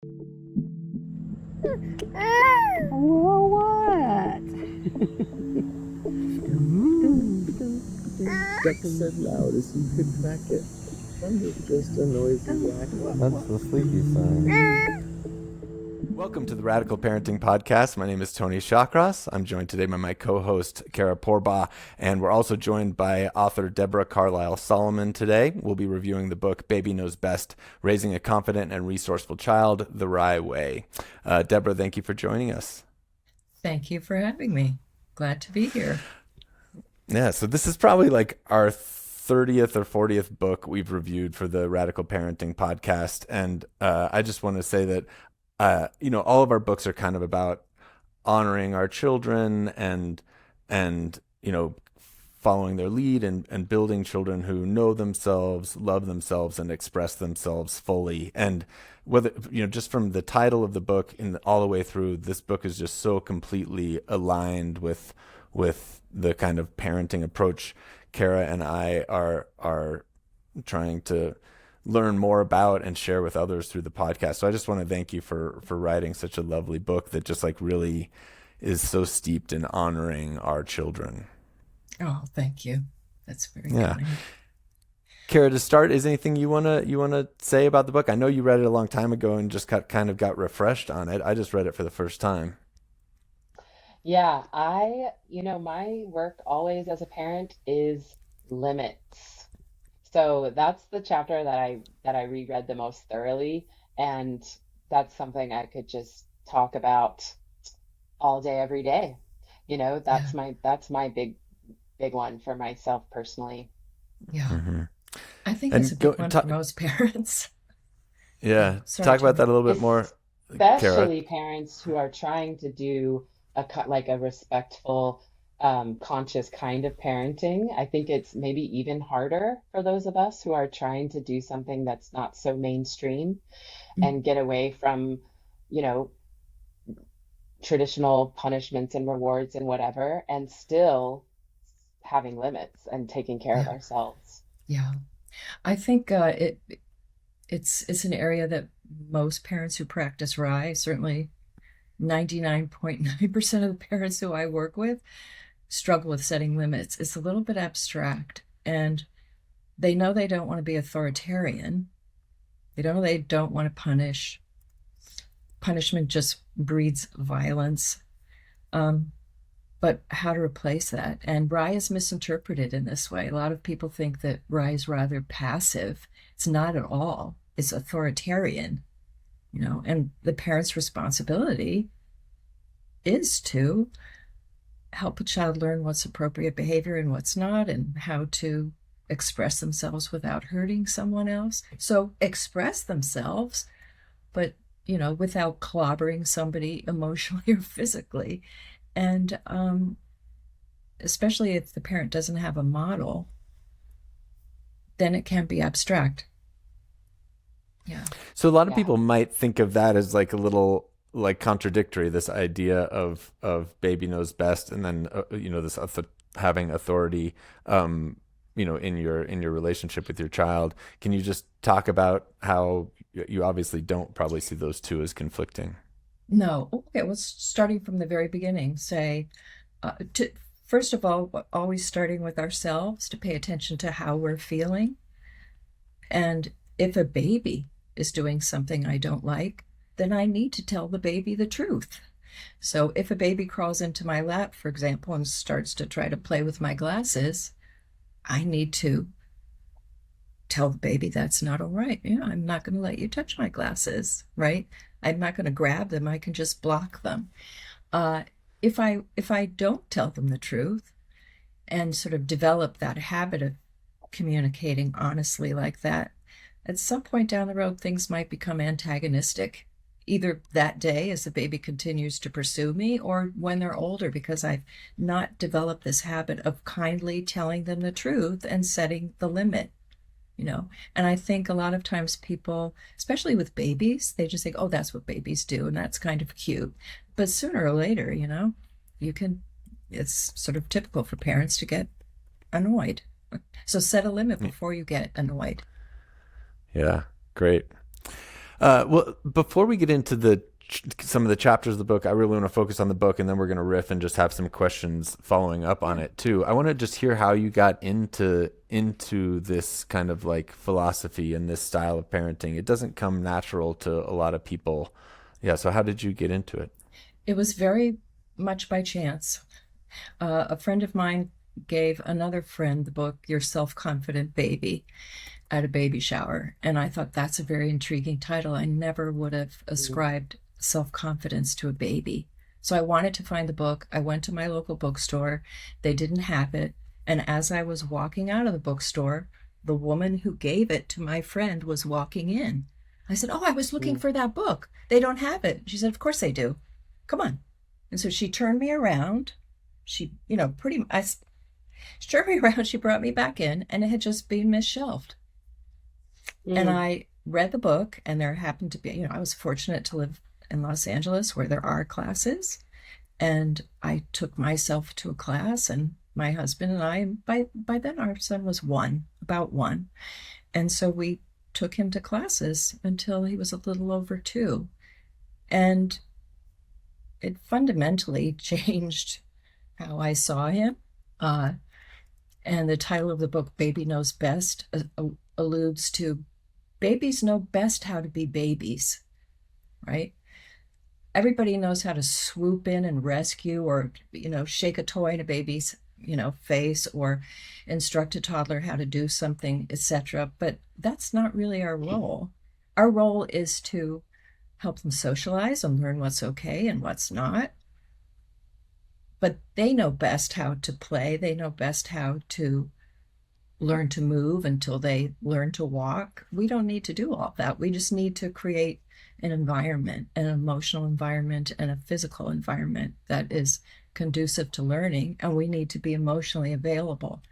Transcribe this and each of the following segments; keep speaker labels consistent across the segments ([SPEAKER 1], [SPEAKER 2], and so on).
[SPEAKER 1] Well, what?
[SPEAKER 2] That's as loud as you could crack it. Thunder just a noisy whack.
[SPEAKER 3] That's the sleepy sign.
[SPEAKER 4] Welcome to the Radical Parenting Podcast. My name is Tony Shawcross. I'm joined today by my co-host, Kara Porba, and we're also joined by author Deborah Carlisle Solomon today. We'll be reviewing the book, Baby Knows Best, Raising a Confident and Resourceful Child, the Rye Way. Deborah, thank you for joining us.
[SPEAKER 5] Thank you for having me. Glad to be here.
[SPEAKER 4] Yeah, so this is probably like our 30th or 40th book we've reviewed for the Radical Parenting Podcast. And I just want to say that all of our books are kind of about honoring our children and following their lead and building children who know themselves, love themselves, and express themselves fully. And whether, just from the title of the book and all the way through, this book is just so completely aligned with the kind of parenting approach Kara and I are trying to learn more about and share with others through the podcast. So I just want to thank you for writing such a lovely book that just like really is so steeped in honoring our children.
[SPEAKER 5] Oh, thank you. That's very
[SPEAKER 4] kind.
[SPEAKER 5] Yeah.
[SPEAKER 4] Kara, to start, is anything you wanna say about the book? I know you read it a long time ago and just got refreshed on it. I just read it for the first time.
[SPEAKER 6] Yeah, my work always as a parent is limits. So that's the chapter that I reread the most thoroughly, and that's something I could just talk about all day, every day. That's my big one for myself personally.
[SPEAKER 5] Yeah.
[SPEAKER 4] Mm-hmm.
[SPEAKER 5] I think it's a big one for most parents.
[SPEAKER 4] Yeah. Talk about that a little bit more,
[SPEAKER 6] Especially
[SPEAKER 4] Kara.
[SPEAKER 6] Parents who are trying to do a respectful, conscious kind of parenting. I think it's maybe even harder for those of us who are trying to do something that's not so mainstream and get away from, traditional punishments and rewards and whatever, and still having limits and taking care of ourselves.
[SPEAKER 5] Yeah. I think it's an area that most parents who practice RIE, certainly 99.9% of the parents who I work with, struggle with setting limits. It's a little bit abstract, and they know they don't want to be authoritarian. They know they don't want to punish. Punishment just breeds violence. But how to replace that? And RIE is misinterpreted in this way. A lot of people think that RIE is rather passive. It's not at all. It's authoritarian, and the parent's responsibility is to help a child learn what's appropriate behavior and what's not, and how to express themselves without hurting someone else. So express themselves, but, without clobbering somebody emotionally or physically. And especially if the parent doesn't have a model, then it can be abstract. Yeah.
[SPEAKER 4] So a lot of people might think of that as like a little like contradictory, this idea of baby knows best, and then this having authority in your relationship with your child. Can you just talk about how you obviously don't probably see those two as conflicting?
[SPEAKER 5] No. Okay, well, starting from the very beginning, say, first of all, always starting with ourselves, to pay attention to how we're feeling. And if a baby is doing something I don't like, then I need to tell the baby the truth. So if a baby crawls into my lap, for example, and starts to try to play with my glasses, I need to tell the baby that's not all right. I'm not going to let you touch my glasses, right? I'm not going to grab them. I can just block them. If I don't tell them the truth and sort of develop that habit of communicating honestly like that, at some point down the road, things might become antagonistic, either that day as the baby continues to pursue me, or when they're older, because I've not developed this habit of kindly telling them the truth and setting the limit. And I think a lot of times people, especially with babies, they just think, oh, that's what babies do, and that's kind of cute. But sooner or later, it's sort of typical for parents to get annoyed. So set a limit before you get annoyed.
[SPEAKER 4] Yeah, great. Well, before we get into some of the chapters of the book, I really want to focus on the book, and then we're going to riff and just have some questions following up on it too. I want to just hear how you got into this kind of like philosophy and this style of parenting. It doesn't come natural to a lot of people. Yeah, so how did you get into it?
[SPEAKER 5] It was very much by chance. A friend of mine gave another friend the book Your Self-Confident Baby at a baby shower, and I thought that's a very intriguing title. I never would have ascribed self-confidence to a baby. So I wanted to find the book. I went to my local bookstore. They didn't have it. And as I was walking out of the bookstore, the woman who gave it to my friend was walking in. I said, "Oh, I was looking for that book. They don't have it." She said, "Of course they do. Come on." And so she turned me around. She, she turned me around. She brought me back in, and it had just been misshelved. And I read the book, and there happened to be, I was fortunate to live in Los Angeles where there are classes. And I took myself to a class, and my husband and I, by then our son was about one. And so we took him to classes until he was a little over 2. And it fundamentally changed how I saw him. And the title of the book, Baby Knows Best, alludes to babies know best how to be babies, right? Everybody knows how to swoop in and rescue or, shake a toy in a baby's, face, or instruct a toddler how to do something, etc. But that's not really our role. Our role is to help them socialize and learn what's okay and what's not. But they know best how to play. They know best how to learn to move until they learn to walk. We don't need to do all that. We just need to create an environment, an emotional environment and a physical environment that is conducive to learning, and we need to be emotionally available.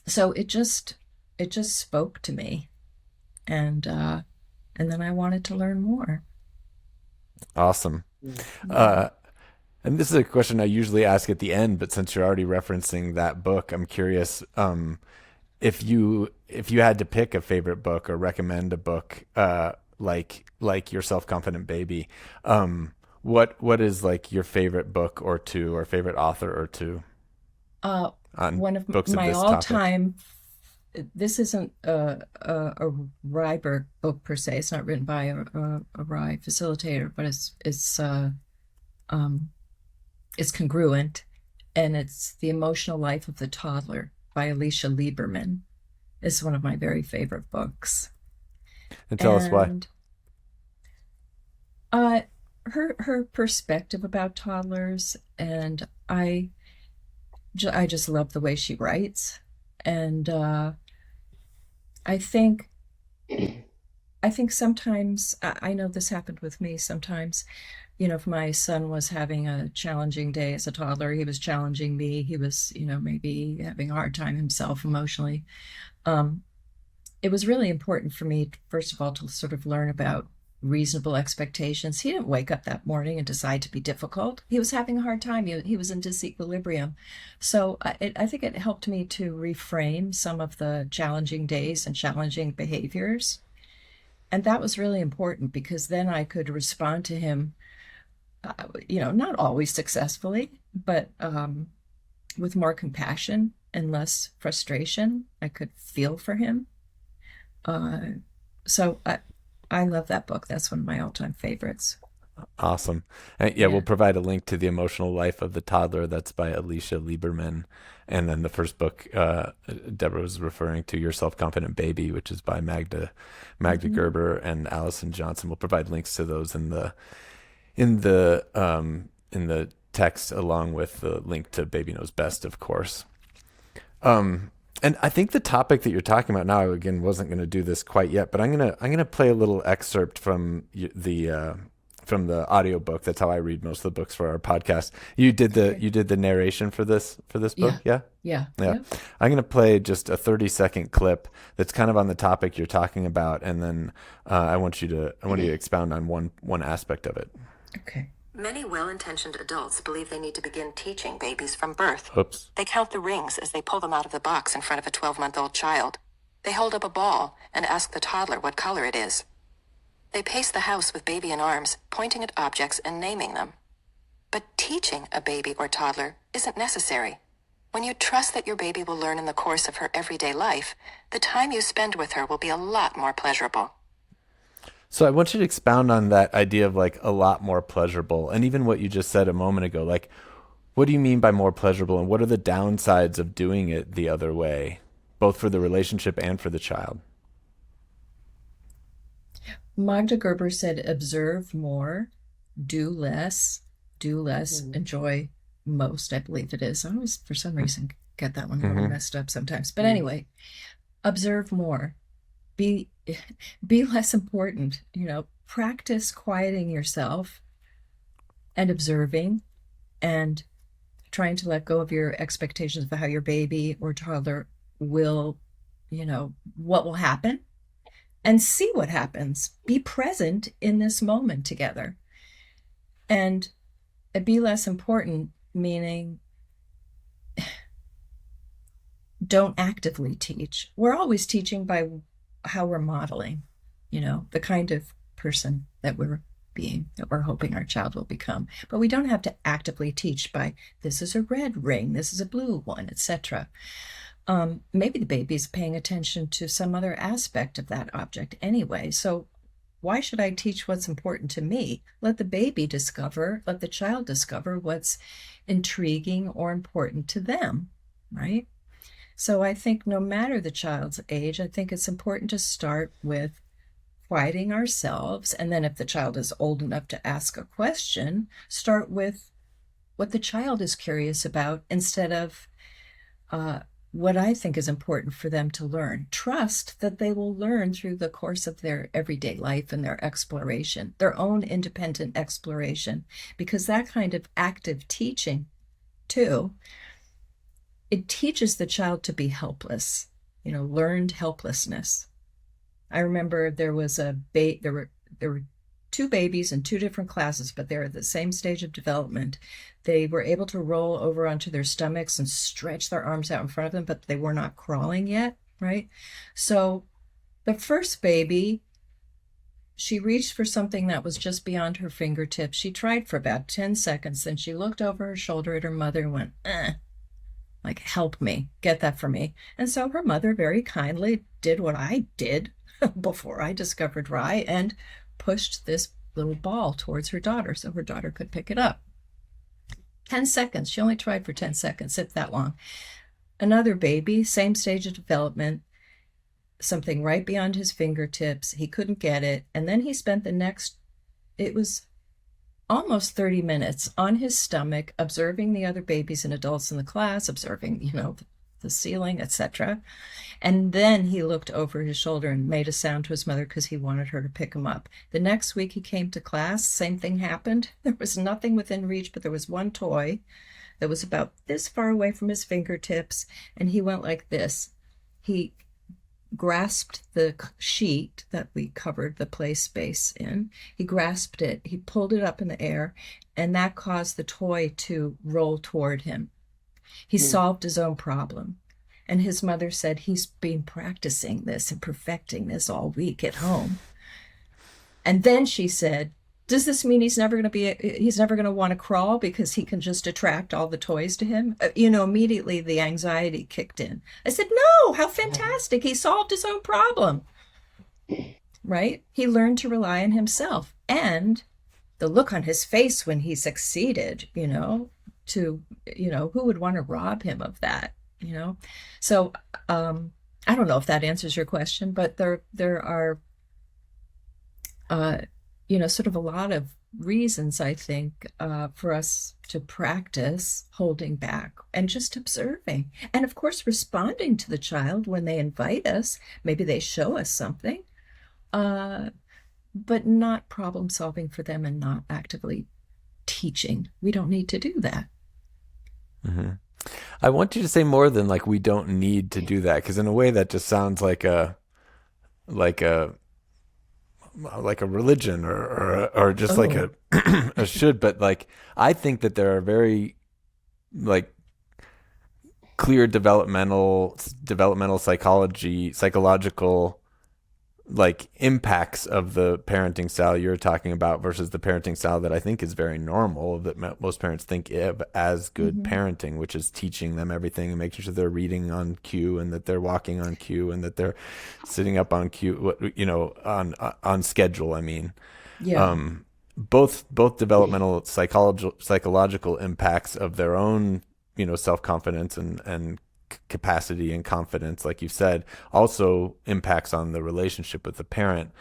[SPEAKER 5] So it just spoke to me, and then I wanted to learn more.
[SPEAKER 4] Awesome. And this is a question I usually ask at the end, but since you're already referencing that book, I'm curious if you had to pick a favorite book or recommend a book like Your Self-Confident Baby, what is like your favorite book or two, or favorite author or two?
[SPEAKER 5] One of
[SPEAKER 4] books
[SPEAKER 5] my
[SPEAKER 4] of this
[SPEAKER 5] all-time. This isn't a Ryberg book per se. It's not written by a Rye facilitator, but it's congruent, and it's The Emotional Life of the Toddler by Alicia Lieberman. It's one of my very favorite books.
[SPEAKER 4] And tell us why.
[SPEAKER 5] Her perspective about toddlers, and I just love the way she writes, and I think sometimes, I know this happened with me sometimes, if my son was having a challenging day as a toddler, he was challenging me, he was, maybe having a hard time himself emotionally. It was really important for me, first of all, to sort of learn about reasonable expectations. He didn't wake up that morning and decide to be difficult. He was having a hard time. He was in disequilibrium. So I think it helped me to reframe some of the challenging days and challenging behaviors. And that was really important, because then I could respond to him, not always successfully, but with more compassion and less frustration. I could feel for him. So I love that book. That's one of my all-time favorites.
[SPEAKER 4] Awesome. Yeah, we'll provide a link to The Emotional Life of the Toddler. That's by Alicia Lieberman. And then the first book Deborah was referring to, Your Self-Confident Baby, which is by Magda Gerber and Allison Johnson. We'll provide links to those in the text, along with the link to Baby Knows Best, of course. And I think the topic that you're talking about now, again, wasn't going to do this quite yet, but I'm gonna play a little excerpt from the audiobook. That's how I read most of the books for our podcast. You did the narration for this book, yeah?
[SPEAKER 5] Yeah.
[SPEAKER 4] I'm gonna play just a 30-second clip that's kind of on the topic you're talking about, and then I want you to expound on one aspect of it.
[SPEAKER 5] Okay.
[SPEAKER 7] Many well-intentioned adults believe they need to begin teaching babies from birth.
[SPEAKER 4] Oops.
[SPEAKER 7] They count the rings as they pull them out of the box in front of a 12-month-old child. They hold up a ball and ask the toddler what color it is. They pace the house with baby in arms, pointing at objects and naming them. But teaching a baby or toddler isn't necessary. When you trust that your baby will learn in the course of her everyday life, the time you spend with her will be a lot more pleasurable.
[SPEAKER 4] So I want you to expound on that idea of like a lot more pleasurable, and even what you just said a moment ago. Like, what do you mean by more pleasurable, and what are the downsides of doing it the other way, both for the relationship and for the child?
[SPEAKER 5] Magda Gerber said, observe more, do less, enjoy most, I believe it is. I always, for some reason, get that one a little messed up sometimes. But anyway, observe more, be less important, practice quieting yourself and observing and trying to let go of your expectations of how your baby or toddler will, what will happen, and see what happens. Be present in this moment together. And be less important, meaning don't actively teach. We're always teaching by how we're modeling, the kind of person that we're being, that we're hoping our child will become. But we don't have to actively teach by, this is a red ring, this is a blue one, etc. Maybe the baby's paying attention to some other aspect of that object anyway. So why should I teach what's important to me? Let the child discover what's intriguing or important to them, right? So I think no matter the child's age, I think it's important to start with quieting ourselves. And then if the child is old enough to ask a question, start with what the child is curious about instead of what I think is important for them to learn. Trust that they will learn through the course of their everyday life and their exploration, their own independent exploration, because that kind of active teaching, too, it teaches the child to be helpless, learned helplessness. I remember there was there were two babies in two different classes, but they're at the same stage of development. They were able to roll over onto their stomachs and stretch their arms out in front of them, but they were not crawling yet, right? So the first baby, she reached for something that was just beyond her fingertips. She tried for about 10 seconds, then she looked over her shoulder at her mother and went, like, help me, get that for me. And so her mother very kindly did what I did before I discovered rye and pushed this little ball towards her daughter so her daughter could pick it up. 10 seconds. She only tried for 10 seconds, if that long. Another baby, same stage of development, something right beyond his fingertips. He couldn't get it. And then he spent it was almost 30 minutes on his stomach, observing the other babies and adults in the class, observing, the ceiling, etc. And then he looked over his shoulder and made a sound to his mother because he wanted her to pick him up. The next week he came to class, same thing happened. There was nothing within reach, but there was one toy that was about this far away from his fingertips, and he went like this. He grasped the sheet that we covered the play space in. He grasped it, he pulled it up in the air, and that caused the toy to roll toward him. He solved his own problem. And his mother said he's been practicing this and perfecting this all week at home. And then she said, does this mean he's never going to want to crawl because he can just attract all the toys to him? Immediately the anxiety kicked in. I said, no, how fantastic. He solved his own problem, right? He learned to rely on himself. And the look on his face when he succeeded, who would want to rob him of that, So I don't know if that answers your question, but there are, sort of a lot of reasons, I think, for us to practice holding back and just observing. And of course, responding to the child when they invite us. Maybe they show us something, but not problem solving for them and not actively teaching. We don't need to do that.
[SPEAKER 4] Mm-hmm. I want you to say more than like, we don't need to do that. Because in a way that just sounds like a religion or just like a should, but like, I think that there are very like clear developmental psychological like impacts of the parenting style you're talking about versus the parenting style that I think is very normal, that most parents think of as good parenting, which is teaching them everything and making sure they're reading on cue and that they're walking on cue and that they're sitting up on cue, on schedule. I mean,
[SPEAKER 5] Yeah.
[SPEAKER 4] Both developmental psychological impacts of their own, self-confidence and capacity and confidence, like you said, also impacts on the relationship with the parent.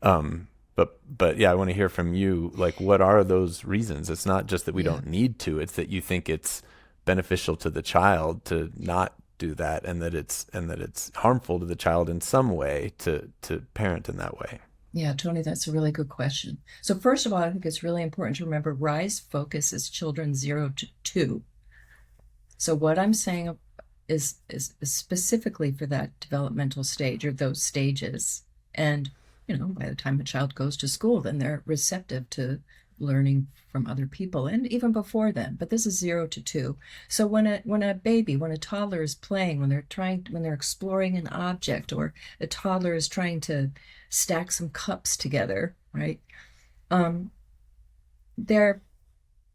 [SPEAKER 4] But yeah, I want to hear from you. Like, what are those reasons? It's not just that we don't need to; it's that you think it's beneficial to the child to not do that, and that it's harmful to the child in some way to parent in that way.
[SPEAKER 5] Yeah, Tony, that's a really good question. So first of all, I think it's really important to remember RISE focuses children 0 to 2. So what I'm saying is specifically for that developmental stage or those stages. And, by the time a child goes to school, then they're receptive to learning from other people and even before then. But this is 0 to 2. So when a toddler is playing, when they're exploring an object, or a toddler is trying to stack some cups together, right? They're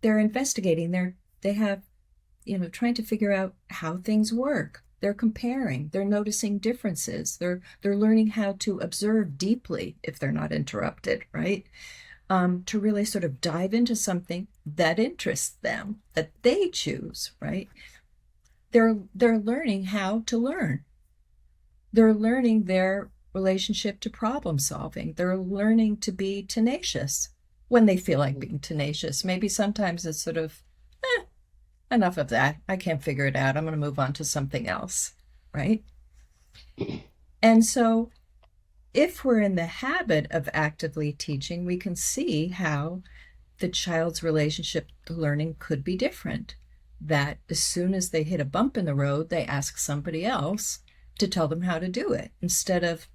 [SPEAKER 5] investigating. They have trying to figure out how things work. They're comparing, they're noticing differences. They're learning how to observe deeply if they're not interrupted, right? To really sort of dive into something that interests them, that they choose, right? They're learning how to learn. They're learning their relationship to problem solving. They're learning to be tenacious when they feel like being tenacious. Maybe sometimes it's sort of, enough of that. I can't figure it out. I'm going to move on to something else, right? And so if we're in the habit of actively teaching, we can see how the child's relationship to learning could be different. That as soon as they hit a bump in the road, they ask somebody else to tell them how to do it, instead of,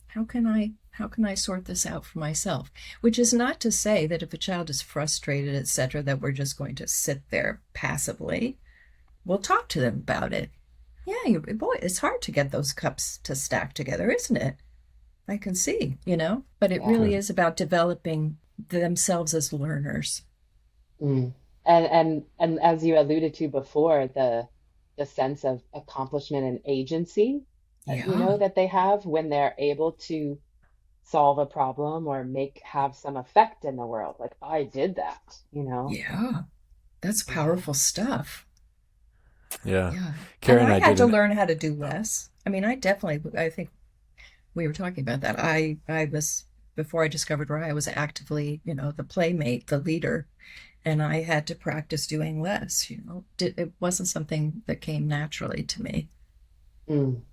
[SPEAKER 5] how can I sort this out for myself? Which is not to say that if a child is frustrated, etc., that we're just going to sit there passively. We'll talk to them about it. Yeah, boy, it's hard to get those cups to stack together, isn't it? I can see, but it really is about developing themselves as learners.
[SPEAKER 6] Mm. And as you alluded to before, the sense of accomplishment and agency, that they have when they're able to solve a problem or have some effect in the world. Like, I did that,
[SPEAKER 5] Yeah, that's powerful stuff.
[SPEAKER 4] Yeah.
[SPEAKER 5] Karen, and I had to learn how to do less. I mean, I think we were talking about that. I was, before I discovered where I was actively, the playmate, the leader, and I had to practice doing less, it wasn't something that came naturally to me.
[SPEAKER 6] Mm.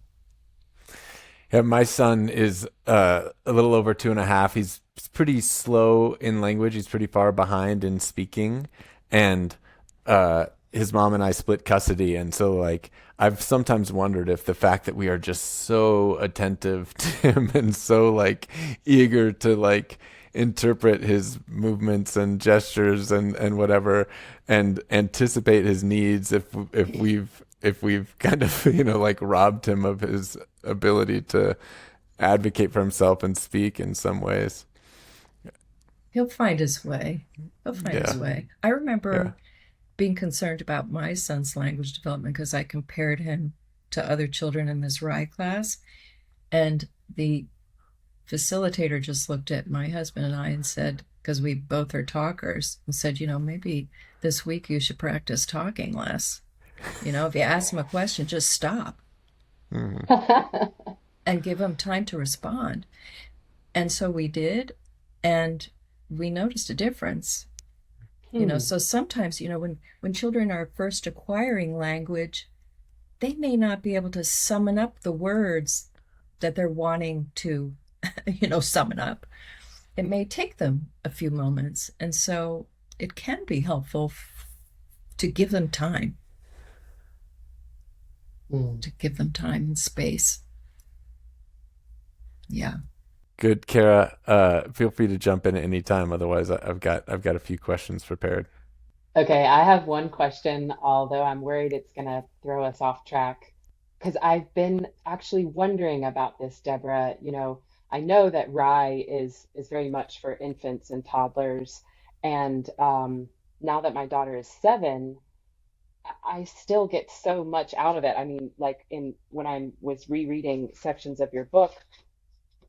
[SPEAKER 4] Yeah, my son is a little over 2.5. He's pretty slow in language. He's pretty far behind in speaking, and his mom and I split custody. And so, like, I've sometimes wondered if the fact that we are just so attentive to him and so like eager to like interpret his movements and gestures and whatever, and anticipate his needs, if we've kind of like robbed him of his ability to advocate for himself and speak in some ways.
[SPEAKER 5] He'll find his way. I remember being concerned about my son's language development because I compared him to other children in this RI class, and the facilitator just looked at my husband and I and said, because we both are talkers, and said, maybe this week you should practice talking less. If you ask him a question, just stop. And give him time to respond. And so we did, and we noticed a difference. So sometimes, when children are first acquiring language, they may not be able to summon up the words that they're wanting to, summon up. It may take them a few moments. And so it can be helpful to give them time. To give them time and space. Yeah.
[SPEAKER 4] Good, Kara. Feel free to jump in at any time. Otherwise, I've got a few questions prepared.
[SPEAKER 6] Okay, I have one question, although I'm worried it's gonna throw us off track. Because I've been actually wondering about this, Deborah. I know that rye is very much for infants and toddlers, and now that my daughter is 7, I still get so much out of it. I mean, like in when I was rereading sections of your book,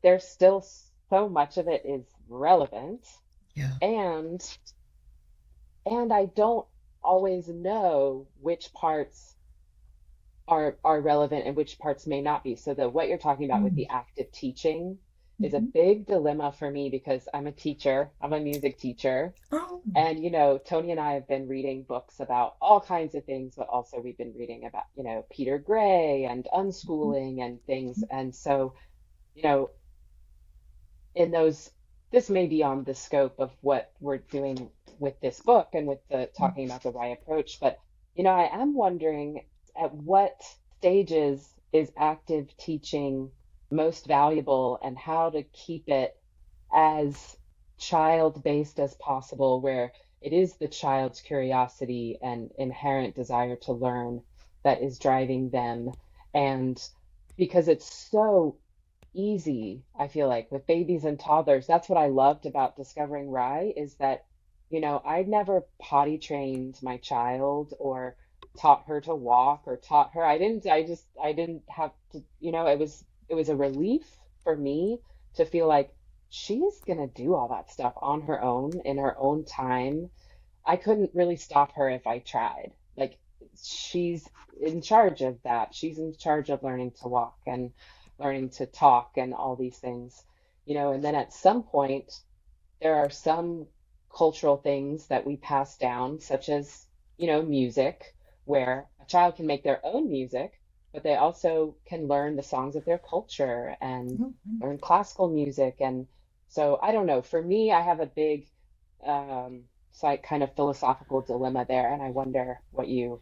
[SPEAKER 6] there's still so much of it is relevant,
[SPEAKER 5] Yeah.
[SPEAKER 6] and I don't always know which parts are relevant and which parts may not be. So the what you're talking about with
[SPEAKER 5] Mm.
[SPEAKER 6] the active teaching is a
[SPEAKER 5] Mhm.
[SPEAKER 6] big dilemma for me because I'm a teacher. I'm a music teacher.
[SPEAKER 5] Oh,
[SPEAKER 6] And Tony and I have been reading books about all kinds of things, but also we've been reading about, Peter Gray and unschooling and things. And so, you know, in those, this may be on the scope of what we're doing with this book and with the talking about the why approach, but I am wondering at what stages is active teaching most valuable and how to keep it as child-based as possible, where it is the child's curiosity and inherent desire to learn that is driving them. And because it's so easy, I feel like, with babies and toddlers. That's what I loved about discovering Rye is that, I never potty trained my child or taught her to walk or taught her. I didn't have to, it was a relief for me to feel like she's gonna do all that stuff on her own in her own time. I couldn't really stop her if I tried. Like she's in charge of that. She's in charge of learning to walk and learning to talk and all these things. And then at some point, there are some cultural things that we pass down, such as, music, where a child can make their own music, but they also can learn the songs of their culture and
[SPEAKER 5] mhm.
[SPEAKER 6] learn classical music. And so I don't know. For me, I have a big, like kind of philosophical dilemma there, and I wonder what you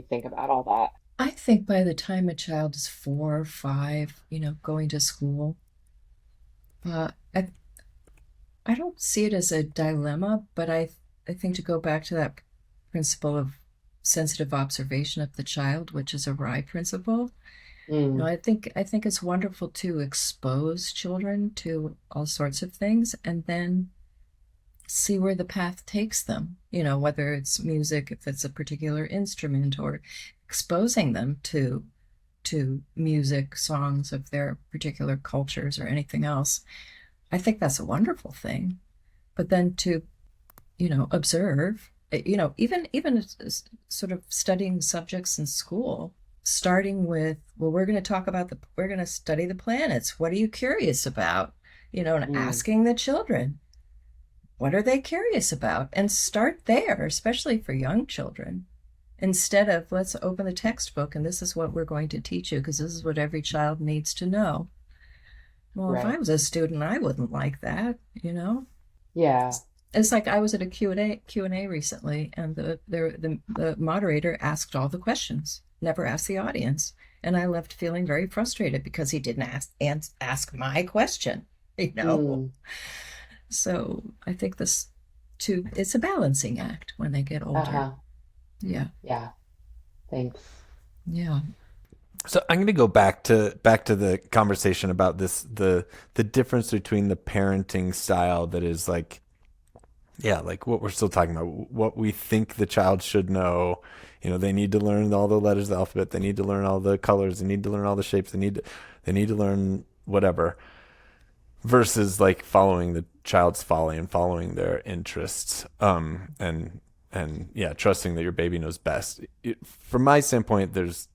[SPEAKER 6] think about all that.
[SPEAKER 5] I think by the time a child is 4 or 5, going to school, uh, I, I don't see it as a dilemma, but I think to go back to that principle of sensitive observation of the child, which is a RIE principle,
[SPEAKER 6] Mm,
[SPEAKER 5] I think it's wonderful to expose children to all sorts of things and then see where the path takes them, whether it's music, if it's a particular instrument, or exposing them to music, songs of their particular cultures or anything else. I think that's a wonderful thing. But then to, observe, even sort of studying subjects in school, starting with, well, we're going to study the planets. What are you curious about? And
[SPEAKER 6] mm,
[SPEAKER 5] asking the children, what are they curious about? And start there, especially for young children, instead of let's open the textbook and this is what we're going to teach you because this is what every child needs to know. Well, if I
[SPEAKER 6] right.
[SPEAKER 5] was a student, I wouldn't like that.
[SPEAKER 6] Yeah.
[SPEAKER 5] It's like I was at a Q&A recently, and the moderator asked all the questions, never asked the audience. And I left feeling very frustrated because he didn't ask my question, you know?
[SPEAKER 6] Mm,
[SPEAKER 5] So I think it's a balancing act when they get older.
[SPEAKER 6] uh-huh.
[SPEAKER 5] Yeah.
[SPEAKER 6] Yeah. Thanks.
[SPEAKER 5] Yeah.
[SPEAKER 4] So I'm going to go back to the conversation about the difference between the parenting style that is like, yeah, like what we're still talking about, what we think the child should know. They need to learn all the letters of the alphabet. They need to learn all the colors. They need to learn all the shapes. They need to learn whatever, versus like following the child's folly and following their interests. And yeah, trusting that your baby knows best. From my standpoint, there's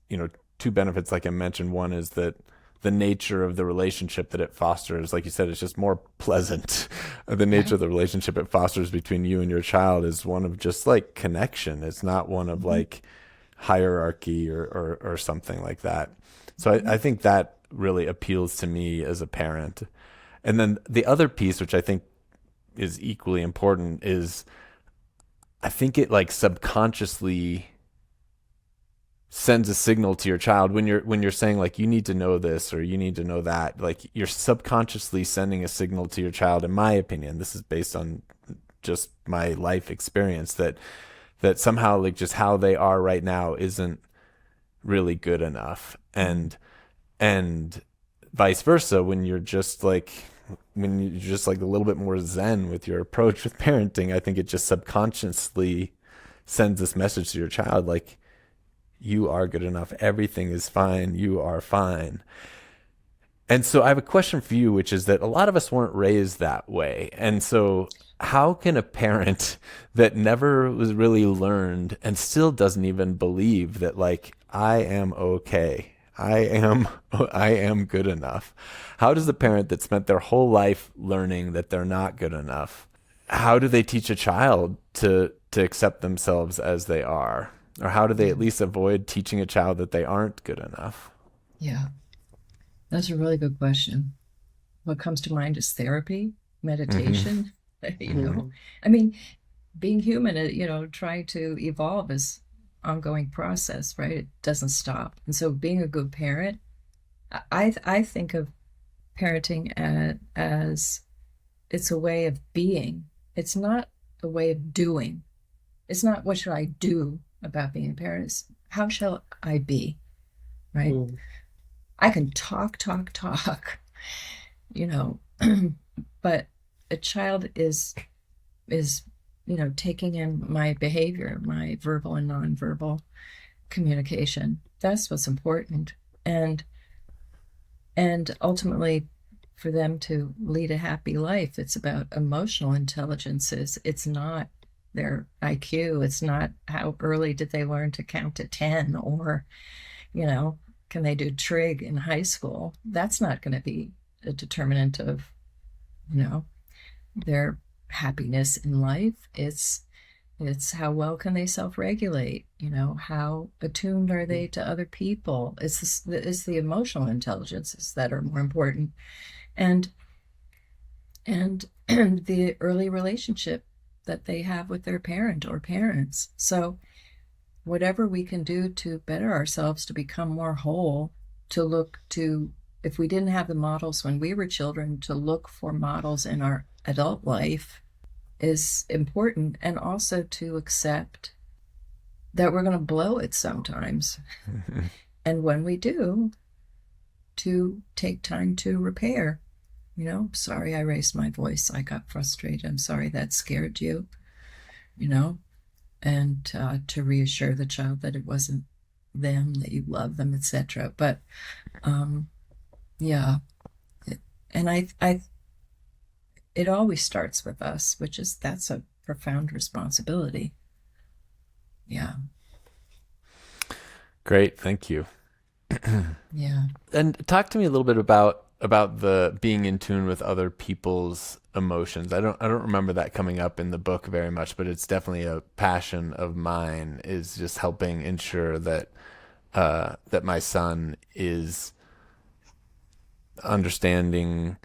[SPEAKER 4] two benefits, like I mentioned. One is that the nature of the relationship that it fosters, like you said, it's just more pleasant. The
[SPEAKER 5] Yeah.
[SPEAKER 4] nature of the relationship it fosters between you and your child is one of just like connection. It's not one of
[SPEAKER 5] Mhm.
[SPEAKER 4] like hierarchy or something like that. So I
[SPEAKER 5] Mhm.
[SPEAKER 4] think that really appeals to me as a parent. And then the other piece, which I think is equally important, is I think it like subconsciously sends a signal to your child when you're saying like you need to know this or you need to know that. Like you're subconsciously sending a signal to your child, in my opinion. This is based on just my life experience, that that somehow like just how they are right now isn't really good enough. And vice versa, when you're just like a little bit more zen with your approach with parenting, I think it just subconsciously sends this message to your child, like, you are good enough, everything is fine, you are fine. And so I have a question for you, which is that a lot of us weren't raised that way. And so how can a parent that never was really learned and still doesn't even believe that, like, I am okay, I am good enough? How does the parent that spent their whole life learning that they're not good enough, how do they teach a child to accept themselves as they are? Or how do they at least avoid teaching a child that they aren't good enough?
[SPEAKER 5] Yeah, that's a really good question. What comes to mind is therapy, meditation, you know. I mean, being human, trying to evolve is ongoing process, right? It doesn't stop. And so being a good parent, I think of parenting as it's a way of being. It's not a way of doing. It's not what should I do about being a parent. It's how shall I be, right? I can talk, but a child is taking in my behavior, my verbal and nonverbal communication. That's what's important. And ultimately, for them to lead a happy life, it's about emotional intelligences. It's not their IQ. It's not how early did they learn to count to 10, or, can they do trig in high school? That's not going to be a determinant of, their happiness in life. It's how well can they self-regulate, how attuned are they to other people. It's the emotional intelligences that are more important. And the early relationship that they have with their parent or parents. So whatever we can do to better ourselves, to become more whole, to look to, if we didn't have the models when we were children, to look for models in our adult life is important. And also to accept that we're going to blow it sometimes. And when we do, to take time to repair. Sorry, I raised my voice. I got frustrated. I'm sorry that scared you, and to reassure the child that it wasn't them, that you love them, etc. But yeah, and it always starts with us, that's a profound responsibility. Yeah.
[SPEAKER 4] Great, thank you.
[SPEAKER 5] Yeah.
[SPEAKER 4] And talk to me a little bit about the being in tune with other people's emotions. I don't remember that coming up in the book very much, but it's definitely a passion of mine, is just helping ensure that that my son is understanding,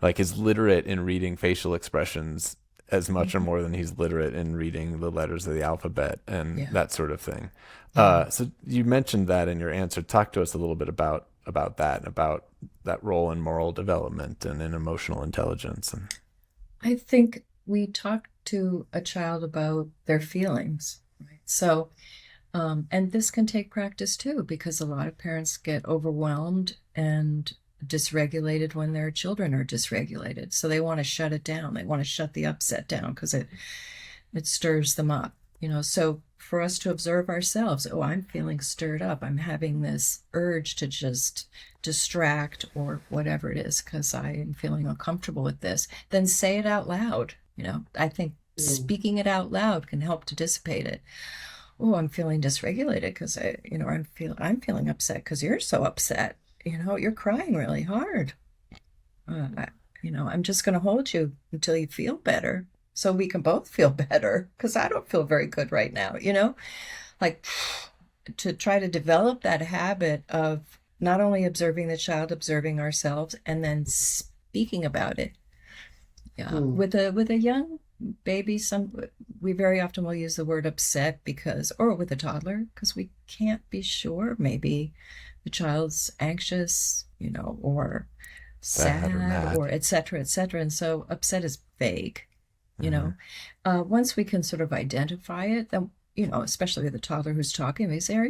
[SPEAKER 4] like, is literate in reading facial expressions as much or more than he's literate in reading the letters of the alphabet and that sort of thing. So you mentioned that in your answer. Talk to us a little bit about that, and about that role in moral development and in emotional intelligence. And
[SPEAKER 5] I think we talk to a child about their feelings, right? So, and this can take practice too, because a lot of parents get overwhelmed and dysregulated when their children are dysregulated. So they want to shut it down. They want to shut the upset down because it stirs them up, So for us to observe ourselves, oh, I'm feeling stirred up. I'm having this urge to just distract or whatever it is because I am feeling uncomfortable with this. Then say it out loud. I think speaking it out loud can help to dissipate it. Oh, I'm feeling dysregulated because I'm feeling upset because you're so upset. You're crying really hard. I'm just going to hold you until you feel better, so we can both feel better, because I don't feel very good right now, like, to try to develop that habit of not only observing the child, observing ourselves, and then speaking about it. Yeah. With a young baby, we very often will use the word upset or with a toddler, because we can't be sure. Maybe the child's anxious, or sad or et cetera, et cetera. And so upset is vague. Once we can sort of identify it, then especially with a toddler who's talking, they say, are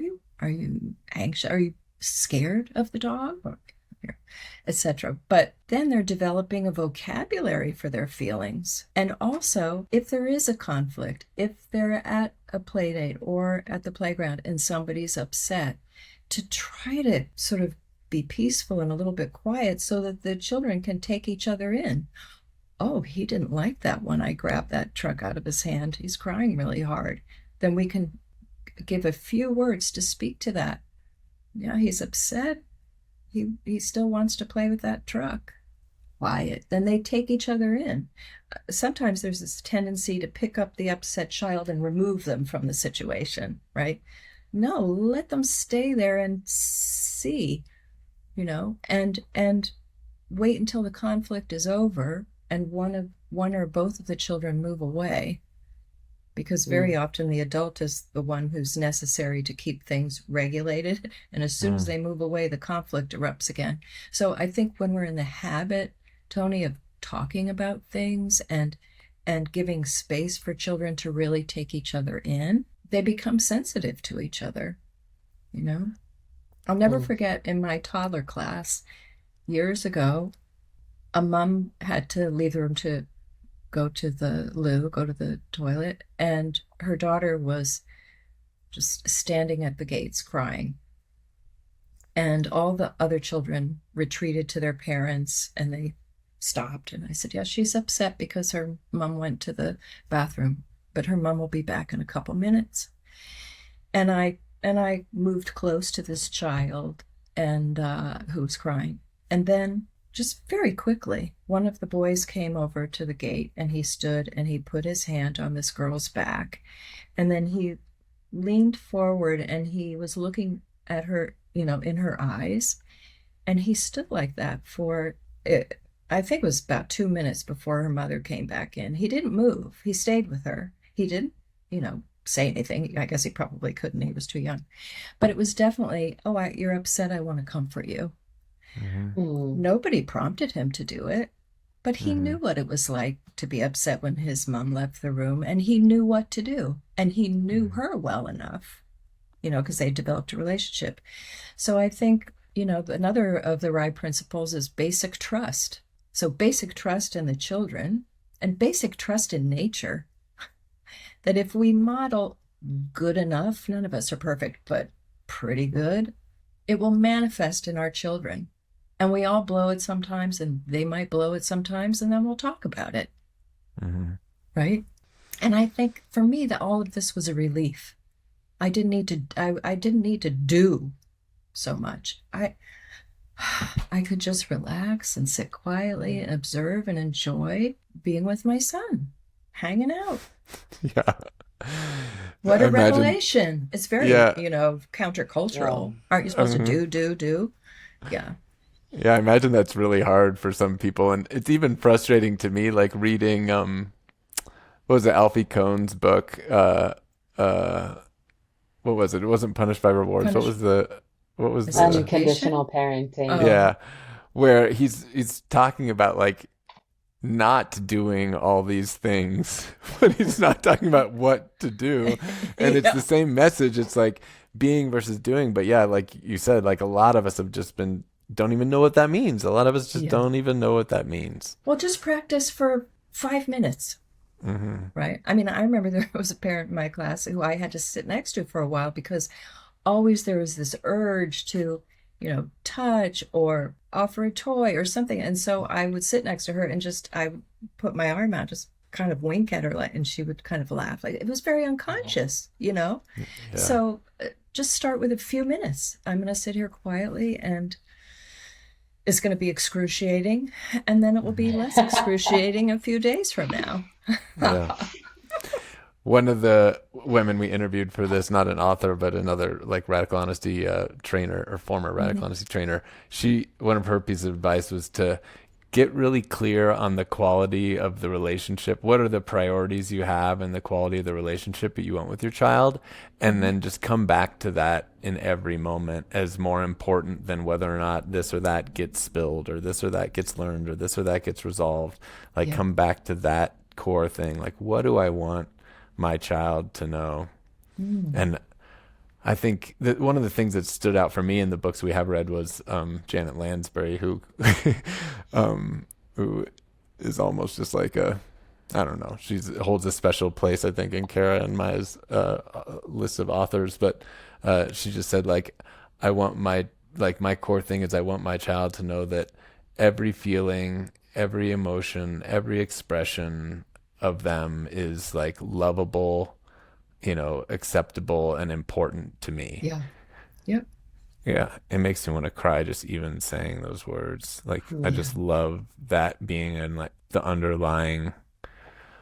[SPEAKER 5] you anxious? Are you scared of the dog? Or, etc. But then they're developing a vocabulary for their feelings. And also, if there is a conflict, if they're at a play date or at the playground and somebody's upset, to try to sort of be peaceful and a little bit quiet so that the children can take each other in. Oh, he didn't like that when I grabbed that truck out of his hand. He's crying really hard. Then we can give a few words to speak to that. Yeah, he's upset. He still wants to play with that truck. Quiet. Then they take each other in. Sometimes there's this tendency to pick up the upset child and remove them from the situation, right? No, let them stay there and see, and wait until the conflict is over and one or both of the children move away. Because very often the adult is the one who's necessary to keep things regulated. And as soon as they move away, the conflict erupts again. So I think when we're in the habit, Tony, of talking about things and giving space for children to really take each other in, they become sensitive to each other, I'll never forget in my toddler class years ago, a mom had to leave the room to go to the loo, go to the toilet, and her daughter was just standing at the gates crying. And all the other children retreated to their parents and they stopped. And I said, yeah, she's upset because her mom went to the bathroom, but her mom will be back in a couple minutes. And I moved close to this child and who was crying. And then just very quickly, one of the boys came over to the gate and he stood and he put his hand on this girl's back. And then he leaned forward and he was looking at her, in her eyes. And he stood like that for, I think it was about 2 minutes before her mother came back in. He didn't move. He stayed with her. He didn't, say anything. I guess he probably couldn't. He was too young. But it was definitely, you're upset. I want to comfort you. Nobody prompted him to do it, but he knew what it was like to be upset when his mom left the room, and he knew what to do, and he knew her well enough, because they developed a relationship. So I think, another of the RIE principles is basic trust. So basic trust in the children and basic trust in nature, that if we model good enough, none of us are perfect, but pretty good, it will manifest in our children. And we all blow it sometimes, and they might blow it sometimes, and then we'll talk about it. Right? And I think for me that all of this was a relief. I didn't need to do so much. I could just relax and sit quietly and observe and enjoy being with my son, hanging out.
[SPEAKER 4] Yeah.
[SPEAKER 5] What a revelation. It's very, countercultural. Aren't you supposed to do? Yeah.
[SPEAKER 4] Yeah, I imagine that's really hard for some people. And it's even frustrating to me, like reading, what was it, Alfie Kohn's book? What was it? It wasn't Punished by Rewards. What was the
[SPEAKER 6] Unconditional parenting.
[SPEAKER 5] Oh.
[SPEAKER 4] Yeah. Where he's talking about like not doing all these things, but he's not talking about what to do. And it's the same message. It's like being versus doing. But yeah, like you said, like a lot of us have just don't even know what that means. A lot of us just don't even know what that means.
[SPEAKER 5] Well, just practice for 5 minutes. Right? I mean, I remember there was a parent in my class who I had to sit next to for a while because always there was this urge to, touch or offer a toy or something. And so I would sit next to her and I would put my arm out, just kind of wink at her, and she would kind of laugh. Like, it was very unconscious, Yeah. So just start with a few minutes. I'm going to sit here quietly, and it's going to be excruciating, and then it will be less excruciating a few days from now.
[SPEAKER 4] Yeah. One of the women we interviewed for this, not an author, but another like radical honesty trainer or former radical honesty trainer, one of her pieces of advice was to get really clear on the quality of the relationship. What are the priorities you have and the quality of the relationship that you want with your child? And then just come back to that in every moment as more important than whether or not this or that gets spilled or this or that gets learned or this or that gets resolved. Like come back to that core thing. Like, what do I want my child to know? And I think that one of the things that stood out for me in the books we have read was Janet Lansbury, who who is almost just like I don't know. She holds a special place, I think, in Kara and Maya's list of authors. But she just said, like, my core thing is I want my child to know that every feeling, every emotion, every expression of them is like lovable, acceptable and important to me.
[SPEAKER 5] Yeah. Yep.
[SPEAKER 4] Yeah. It makes me want to cry just even saying those words. Like, I just love that being in like the underlying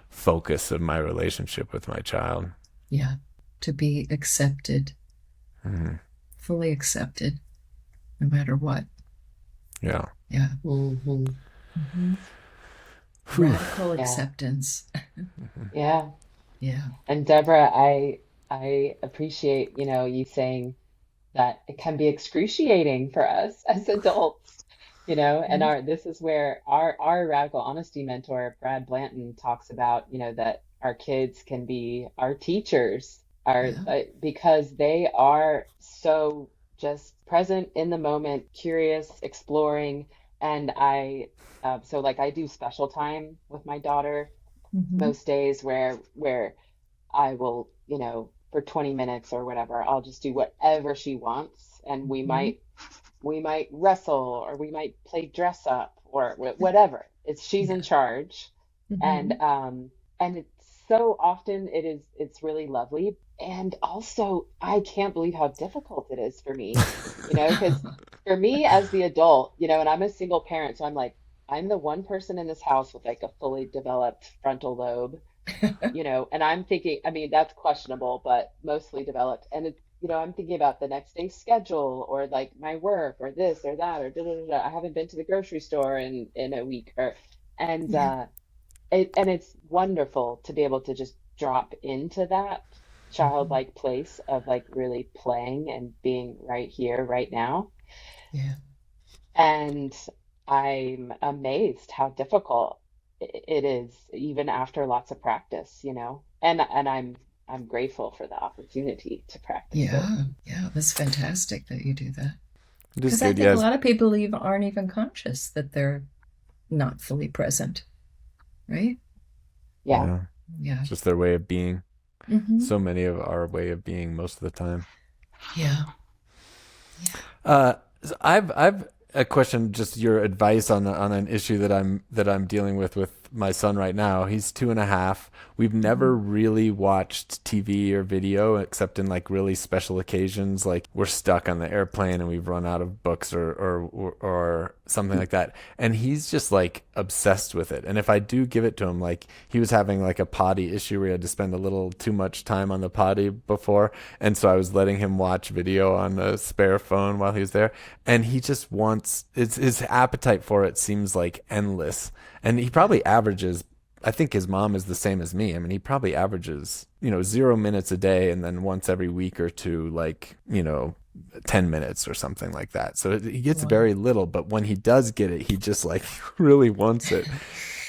[SPEAKER 4] focus of my relationship with my child.
[SPEAKER 5] Yeah. To be accepted,
[SPEAKER 4] Mm-hmm.
[SPEAKER 5] fully accepted, no matter what.
[SPEAKER 4] Yeah.
[SPEAKER 5] Yeah.
[SPEAKER 6] Mm-hmm.
[SPEAKER 5] Radical acceptance.
[SPEAKER 6] Yeah.
[SPEAKER 5] Yeah.
[SPEAKER 6] And Deborah, I appreciate, you saying that it can be excruciating for us as adults, and this is where our radical honesty mentor, Brad Blanton, talks about, that our kids can be our teachers, because they are so just present in the moment, curious, exploring. And so like I do special time with my daughter most days where I will, for 20 minutes or whatever, I'll just do whatever she wants. And we might wrestle, or we might play dress up, or whatever. She's in charge. And it's so often it's really lovely. And also I can't believe how difficult it is for me, because for me as the adult, and I'm a single parent, so I'm the one person in this house with like a fully developed frontal lobe, and I'm thinking, I mean, that's questionable, but mostly developed. And it's, I'm thinking about the next day's schedule, or like my work, or this or that, or da, da, da, da. I haven't been to the grocery store in a week, and it's wonderful to be able to just drop into that childlike place of like really playing and being right here, right now.
[SPEAKER 5] Yeah.
[SPEAKER 6] And I'm amazed how difficult it is, even after lots of practice, and I'm grateful for the opportunity to practice it.
[SPEAKER 5] Yeah, that's fantastic that you do that.
[SPEAKER 4] It is
[SPEAKER 5] Because I
[SPEAKER 4] good,
[SPEAKER 5] think
[SPEAKER 4] yes.
[SPEAKER 5] a lot of people aren't even conscious that they're not fully present, right?
[SPEAKER 6] Yeah.
[SPEAKER 5] Yeah.
[SPEAKER 4] Just their way of being. So many of our way of being most of the time.
[SPEAKER 5] Yeah.
[SPEAKER 4] So I've a question, just your advice on an issue that I'm dealing with my son right now. He's 2.5. We've never really watched TV or video except in like really special occasions, like we're stuck on the airplane and we've run out of books or something like that. And he's just like obsessed with it. And if I do give it to him, like he was having like a potty issue where he had to spend a little too much time on the potty before, and so I was letting him watch video on a spare phone while he was there, and he just wants, his appetite for it seems like endless. And he probably averages, I think his mom is the same as me. I mean, he probably averages, 0 minutes a day, and then once every week or two, like, 10 minutes or something like that. So he gets very little, but when he does get it, he just like really wants it.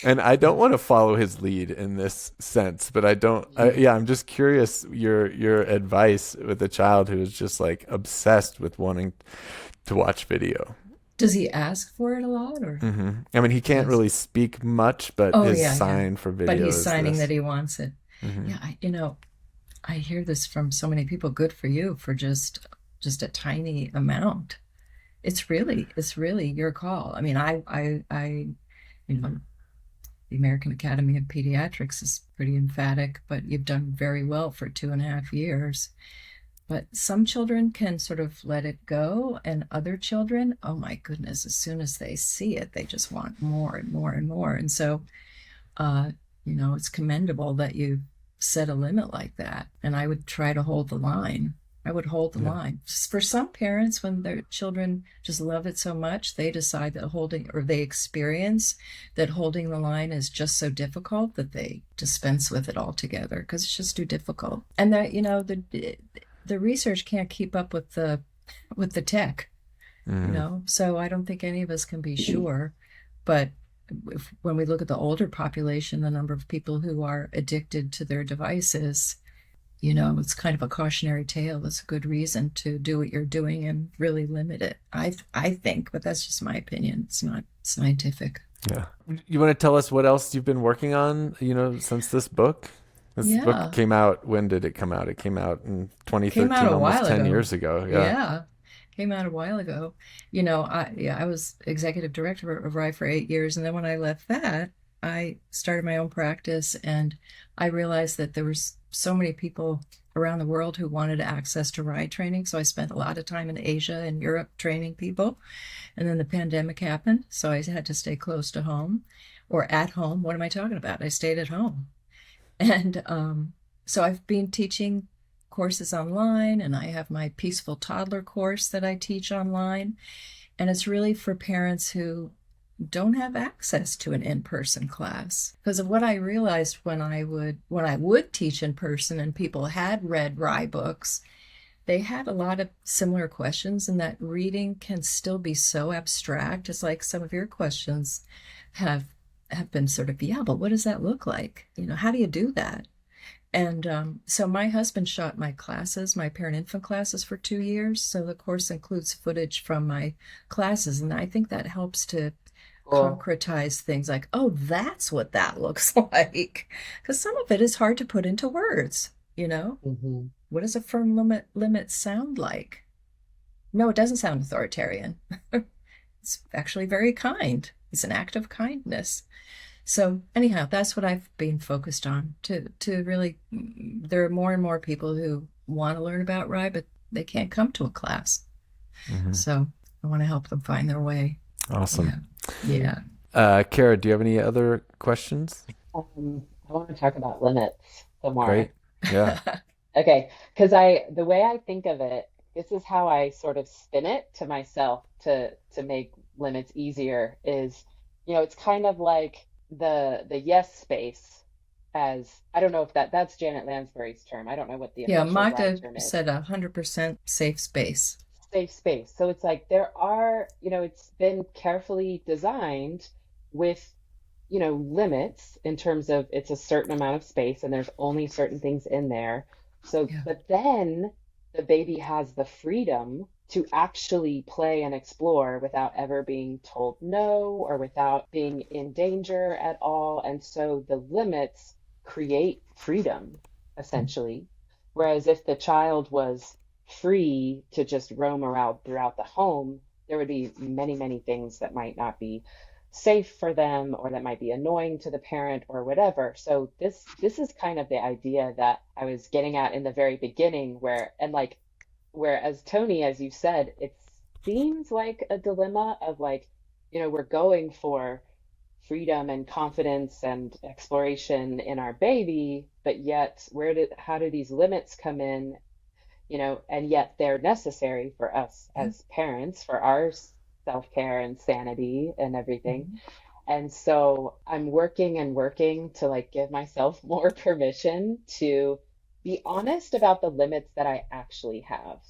[SPEAKER 4] And I don't want to follow his lead in this sense, but I'm just curious your advice with a child who is just like obsessed with wanting to watch video.
[SPEAKER 5] Does he ask for it a lot, or?
[SPEAKER 4] I mean, he can't really speak much, but his sign for video.
[SPEAKER 5] But he's signing
[SPEAKER 4] this.
[SPEAKER 5] that he wants it. Yeah, I hear this from so many people. Good for you for just a tiny amount. It's really your call. I mean, I the American Academy of Pediatrics is pretty emphatic, but you've done very well for 2.5 years. But some children can sort of let it go, and other children, oh my goodness, as soon as they see it, they just want more and more and more. And so, it's commendable that you set a limit like that. And I would try to hold the line. I would hold the line. For some parents, when their children just love it so much, they decide that they experience that holding the line is just so difficult that they dispense with it altogether because it's just too difficult. And that, the research can't keep up with the tech, so I don't think any of us can be sure. But when we look at the older population, the number of people who are addicted to their devices, it's kind of a cautionary tale. That's a good reason to do what you're doing and really limit it. I think, but that's just my opinion. It's not scientific.
[SPEAKER 4] Yeah. You want to tell us what else you've been working on, since this book? This book came out. When did it come out? It came out in 2013,
[SPEAKER 5] Came out a
[SPEAKER 4] almost
[SPEAKER 5] while
[SPEAKER 4] 10
[SPEAKER 5] ago.
[SPEAKER 4] years ago.
[SPEAKER 5] Yeah. Came out a while ago. I was executive director of RIE for 8 years. And then when I left that, I started my own practice, and I realized that there was so many people around the world who wanted access to RIE training. So I spent a lot of time in Asia and Europe training people. And then the pandemic happened. So I had to stay close to home, or at home. What am I talking about? I stayed at home. And so I've been teaching courses online, and I have my Peaceful Toddler course that I teach online. And it's really for parents who don't have access to an in-person class. Because of what I realized when I would teach in person and people had read RIE books, they had a lot of similar questions, and that reading can still be so abstract. It's like some of your questions have been sort of, but what does that look like? How do you do that? And so my husband shot my classes, my parent-infant classes, for 2 years. So the course includes footage from my classes. And I think that helps to concretize things like, oh, that's what that looks like. Because some of it is hard to put into words,
[SPEAKER 6] Mm-hmm.
[SPEAKER 5] What does a firm limit sound like? No, it doesn't sound authoritarian. It's actually very kind. It's an act of kindness. So anyhow, that's what I've been focused on, to really, there are more and more people who want to learn about RIE, but they can't come to a class.
[SPEAKER 4] Mm-hmm.
[SPEAKER 5] So I want to help them find their way.
[SPEAKER 4] Awesome.
[SPEAKER 5] Yeah.
[SPEAKER 4] Kara, do you have any other questions?
[SPEAKER 6] I want to talk about limits some more.
[SPEAKER 4] Great. Yeah.
[SPEAKER 6] Okay, because the way I think of it, this is how I sort of spin it to myself to make limits easier, is, it's kind of like the yes space, as, I don't know if that's Janet Lansbury's term. I don't know what the official RIE
[SPEAKER 5] Magda
[SPEAKER 6] term is.
[SPEAKER 5] said 100% safe space.
[SPEAKER 6] Safe space. So it's like there are, it's been carefully designed with, limits in terms of it's a certain amount of space and there's only certain things in there. So, but then the baby has the freedom to actually play and explore without ever being told no, or without being in danger at all. And so the limits create freedom, essentially. Whereas if the child was free to just roam around throughout the home, there would be many, many things that might not be safe for them, or that might be annoying to the parent, or whatever. So this is kind of the idea that I was getting at in the very beginning, whereas Tony, as you said, it seems like a dilemma of we're going for freedom and confidence and exploration in our baby, but yet how do these limits come in? And yet they're necessary for us as parents, for our self-care and sanity and everything. Mm-hmm. And so I'm working to give myself more permission to be honest about the limits that I actually have.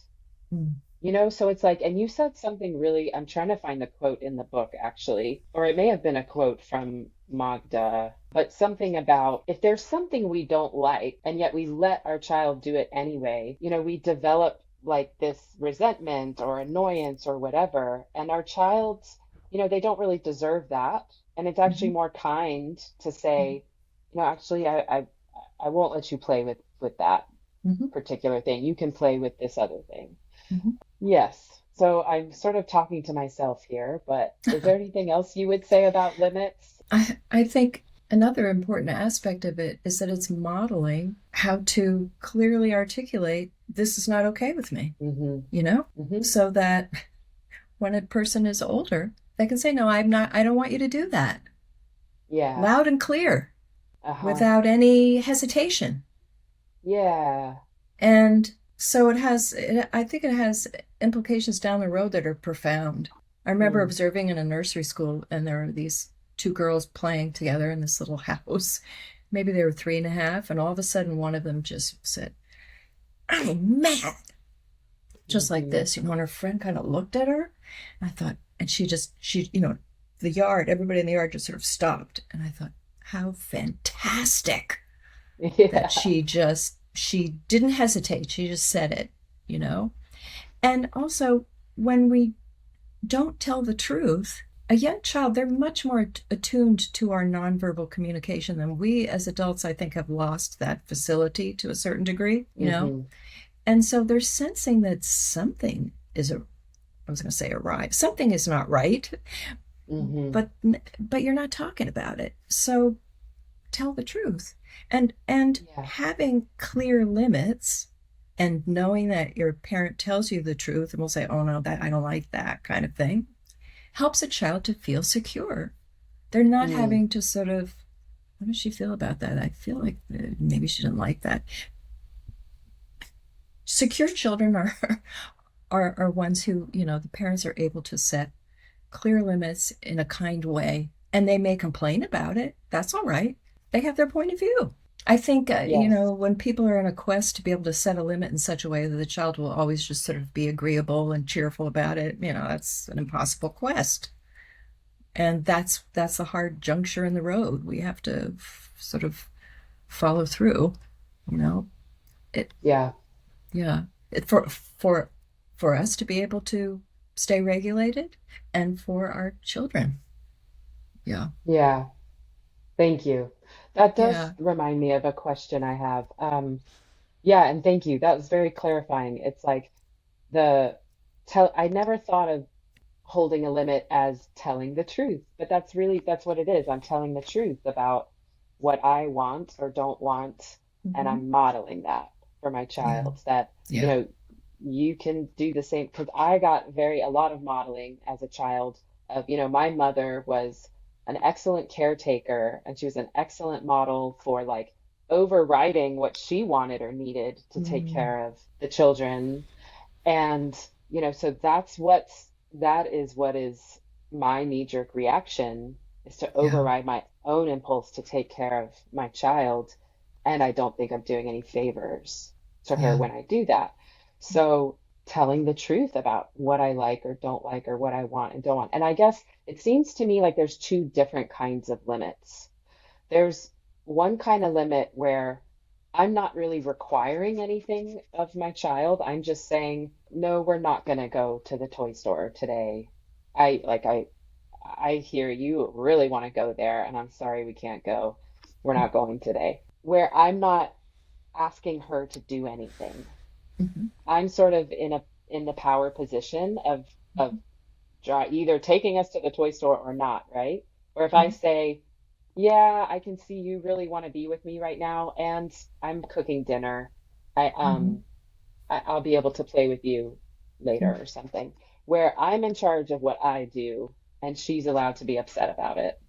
[SPEAKER 6] So it's and you said something really, I'm trying to find the quote in the book actually, or it may have been a quote from Magda, but something about, if there's something we don't like and yet we let our child do it anyway, we develop this resentment or annoyance or whatever, and our child, they don't really deserve that. And it's actually more kind to say, actually, I won't let you play with that particular thing. You can play with this other thing. Mm-hmm. Yes. So I'm sort of talking to myself here, but is there anything else you would say about limits?
[SPEAKER 5] I think another important aspect of it is that it's modeling how to clearly articulate, this is not okay with me, so that when a person is older, they can say, no, I don't want you to do that.
[SPEAKER 6] Yeah.
[SPEAKER 5] Loud and clear, without any hesitation.
[SPEAKER 6] Yeah.
[SPEAKER 5] And so I think it has implications down the road that are profound. I remember observing in a nursery school, and there are these 2 girls playing together in this little house. Maybe they were 3.5, and all of a sudden one of them just said, I'm mad. Just like this, and her friend kind of looked at her. And I thought, and she everybody in the yard just sort of stopped. And I thought, how fantastic that she just she didn't hesitate. She just said it, you know? And also, when we don't tell the truth, a young child, they're much more attuned to our nonverbal communication than we as adults, I think, have lost that facility to a certain degree, you know? And so they're sensing that something is I was going to say awry. Something is not right, but you're not talking about it. So tell the truth. And having clear limits and knowing that your parent tells you the truth and will say, oh no, that I don't like that kind of thing, helps a child to feel secure. They're not having to sort of, what does she feel about that? I feel like maybe she didn't like that. Secure children are ones who, you know, the parents are able to set clear limits in a kind way, and they may complain about it. That's all right. They have their point of view. I think, you know, when people are in a quest to be able to set a limit in such a way that the child will always just sort of be agreeable and cheerful about it, you know, that's an impossible quest. And that's a hard juncture in the road. We have to sort of follow through, you know. For us to be able to stay regulated and for our children.
[SPEAKER 6] Yeah. Thank you. That does remind me of a question I have. And thank you. That was very clarifying. It's like I never thought of holding a limit as telling the truth, but that's what it is. I'm telling the truth about what I want or don't want, and I'm modeling that for my child, that, you know, you can do the same, because I got a lot of modeling as a child of, you know, my mother was an excellent caretaker, and she was an excellent model for like overriding what she wanted or needed to take care of the children. And, you know, so that is what is my knee-jerk reaction, is to override my own impulse to take care of my child. And I don't think I'm doing any favors to her when I do that. So telling the truth about what I like or don't like, or what I want and don't want. And I guess it seems to me like there's two different kinds of limits. There's one kind of limit where I'm not really requiring anything of my child. I'm just saying, no, we're not going to go to the toy store today. I hear you really want to go there, and I'm sorry we can't go. We're not going today. Where I'm not asking her to do anything. I'm sort of in the power position of either taking us to the toy store or not, right? Or if I say, yeah, I can see you really want to be with me right now, and I'm cooking dinner. I'll be able to play with you later or something. Where I'm in charge of what I do, and she's allowed to be upset about it.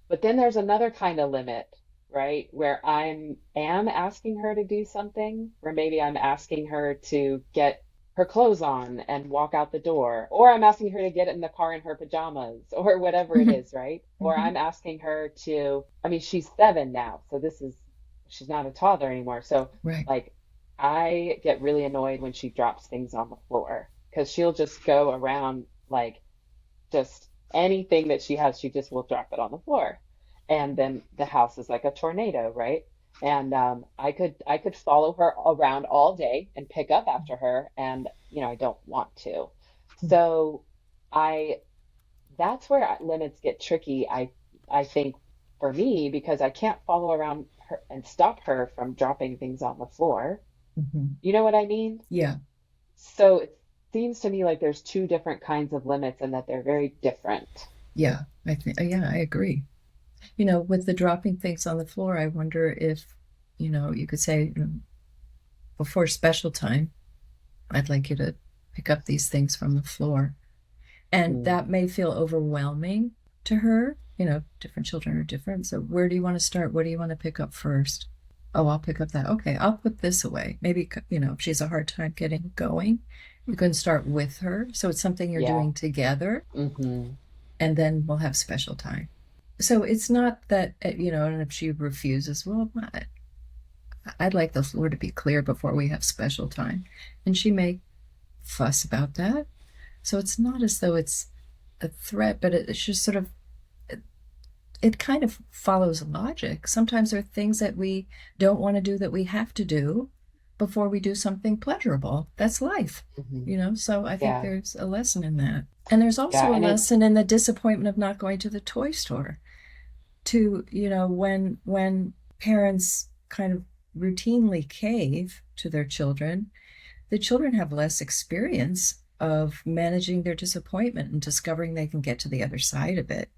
[SPEAKER 6] But then there's another kind of limit, right? Where am asking her to do something, where maybe I'm asking her to get her clothes on and walk out the door, or I'm asking her to get in the car in her pajamas, or whatever it is, right? Or I'm asking her to, I mean, she's 7 now, so she's not a toddler anymore. So like, I get really annoyed when she drops things on the floor, because she'll just go around, like, just anything that she has, she just will drop it on the floor. And then the house is like a tornado, right? And I could follow her around all day and pick up after her, and you know, I don't want to. So that's where limits get tricky, I think, for me, because I can't follow around her and stop her from dropping things on the floor. You know what I mean?
[SPEAKER 5] Yeah.
[SPEAKER 6] So it seems to me like there's two different kinds of limits, and that they're very different.
[SPEAKER 5] Yeah, I agree. You know, with the dropping things on the floor, I wonder if, you know, you could say, you know, before special time, I'd like you to pick up these things from the floor. And that may feel overwhelming to her. You know, different children are different. So where do you want to start? What do you want to pick up first? Oh, I'll pick up that. Okay, I'll put this away. Maybe, you know, if she has a hard time getting going, you can start with her. So it's something you're doing together. And then we'll have special time. So it's not that, you know, and if she refuses, well, I'd like the floor to be clear before we have special time. And she may fuss about that. So it's not as though it's a threat, but it's just sort of it kind of follows logic. Sometimes there are things that we don't want to do that we have to do before we do something pleasurable. That's life, So I think
[SPEAKER 6] Yeah.
[SPEAKER 5] there's a lesson in that. And there's also
[SPEAKER 6] Yeah.
[SPEAKER 5] a
[SPEAKER 6] And
[SPEAKER 5] lesson in the disappointment of not going to the toy store. To, when parents kind of routinely cave to their children, the children have less experience of managing their disappointment and discovering they can get to the other side of it,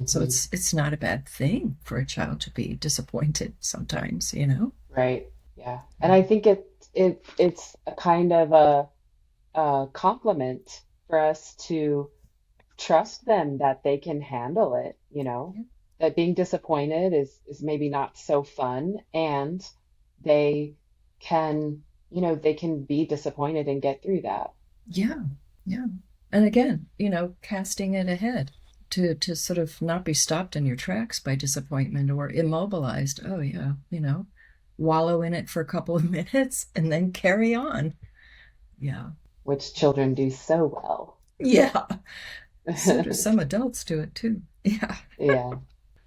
[SPEAKER 5] So it's not a bad thing for a child to be disappointed sometimes,
[SPEAKER 6] Right. Yeah. And I think it's a kind of a compliment for us to trust them that they can handle it, that being disappointed is maybe not so fun, and they can, they can be disappointed and get through that.
[SPEAKER 5] Yeah. Yeah. And again, casting it ahead to sort of not be stopped in your tracks by disappointment or immobilized. Oh yeah, wallow in it for a couple of minutes and then carry on. Yeah.
[SPEAKER 6] Which children do so well.
[SPEAKER 5] Yeah. So do some adults do it too. Yeah.
[SPEAKER 6] Yeah.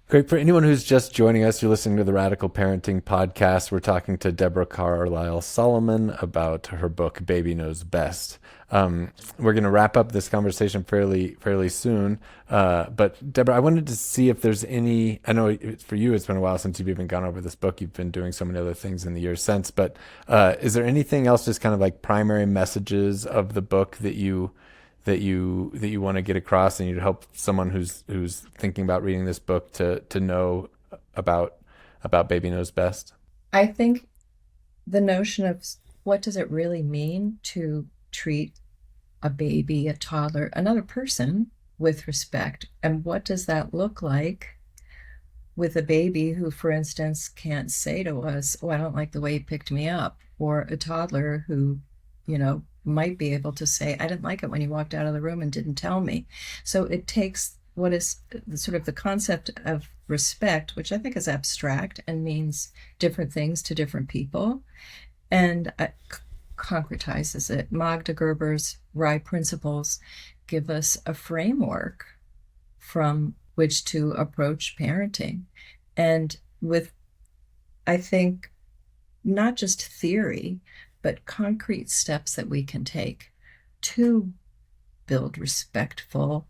[SPEAKER 4] Great. For anyone who's just joining us, you're listening to the Radical Parenting Podcast. We're talking to Deborah Carlisle Solomon about her book, Baby Knows Best. We're going to wrap up this conversation fairly soon. But Deborah, I wanted to see if there's any, I know for you, it's been a while since you've even gone over this book. You've been doing so many other things in the years since, but is there anything else, just kind of like primary messages of the book that you want to get across, and you'd help someone who's thinking about reading this book to know about Baby Knows Best?
[SPEAKER 5] I think the notion of what does it really mean to treat a baby, a toddler, another person with respect, and what does that look like with a baby who, for instance, can't say to us, "Oh, I don't like the way you picked me up," or a toddler who, might be able to say, "I didn't like it when you walked out of the room and didn't tell me." So it takes what is sort of the concept of respect, which I think is abstract and means different things to different people, and concretizes it. Magda Gerber's Rye Principles give us a framework from which to approach parenting. And with, I think, not just theory, but concrete steps that we can take to build respectful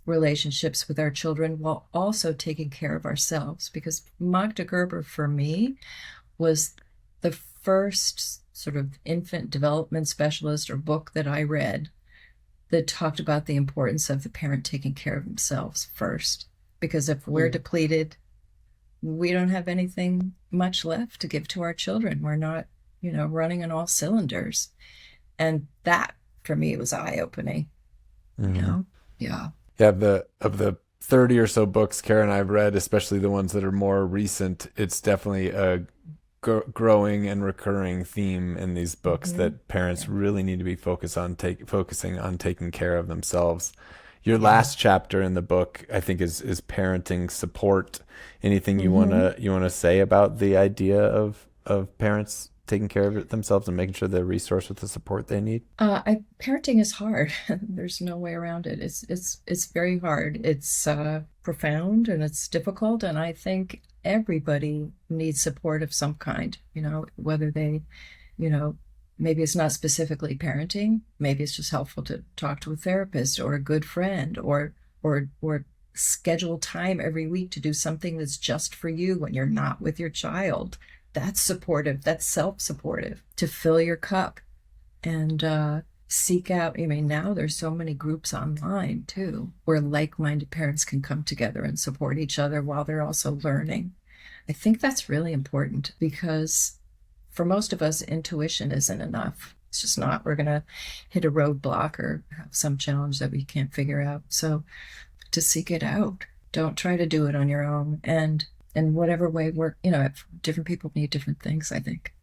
[SPEAKER 5] relationships with our children while also taking care of ourselves. Because Magda Gerber, for me, was the first sort of infant development specialist or book that I read that talked about the importance of the parent taking care of themselves first. Because if we're depleted, we don't have anything much left to give to our children. We're not, running on all cylinders. And that, for me, was eye-opening.
[SPEAKER 4] Mm-hmm.
[SPEAKER 5] Yeah.
[SPEAKER 4] Yeah, of the 30 or so books Kara and I've read, especially the ones that are more recent, it's definitely a growing and recurring theme in these books that parents really need to be focusing on taking care of themselves. Your last chapter in the book, I think, is parenting support. Anything you wanna say about the idea of parents taking care of it themselves and making sure they're resourced with the support they need?
[SPEAKER 5] Parenting is hard. There's no way around it. It's very hard. It's profound and it's difficult. And I think everybody needs support of some kind. Whether they, maybe it's not specifically parenting. Maybe it's just helpful to talk to a therapist or a good friend, or schedule time every week to do something that's just for you when you're not with your child. That's supportive. That's self-supportive. To fill your cup and seek out. Now there's so many groups online too, where like-minded parents can come together and support each other while they're also learning. I think that's really important, because for most of us, intuition isn't enough. It's just not. We're going to hit a roadblock or have some challenge that we can't figure out. So to seek it out. Don't try to do it on your own. And in whatever way different people need different things, I think.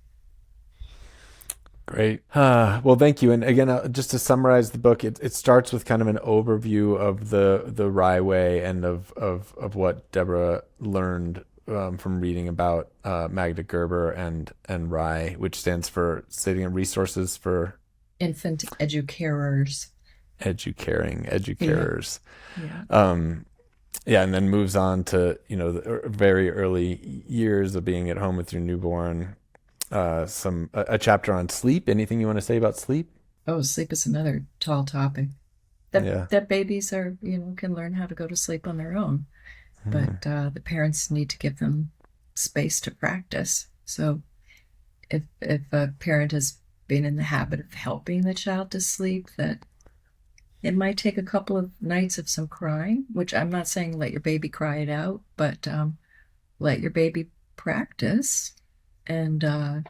[SPEAKER 4] Great. Well, thank you. And again, just to summarize the book, it starts with kind of an overview of the Rye Way and of what Deborah learned from reading about Magda Gerber and Rye, which stands for Sitting in Resources for
[SPEAKER 5] Infant Educarers.
[SPEAKER 4] Educarers.
[SPEAKER 5] Yeah.
[SPEAKER 4] Yeah, and then moves on to, the very early years of being at home with your newborn. A chapter on sleep. Anything you want to say about sleep?
[SPEAKER 5] Oh, sleep is another tall topic. That
[SPEAKER 4] Yeah.
[SPEAKER 5] that babies are, can learn how to go to sleep on their own, but the parents need to give them space to practice. So if a parent has been in the habit of helping the child to sleep, that it might take a couple of nights of some crying, which I'm not saying let your baby cry it out, but let your baby practice. And I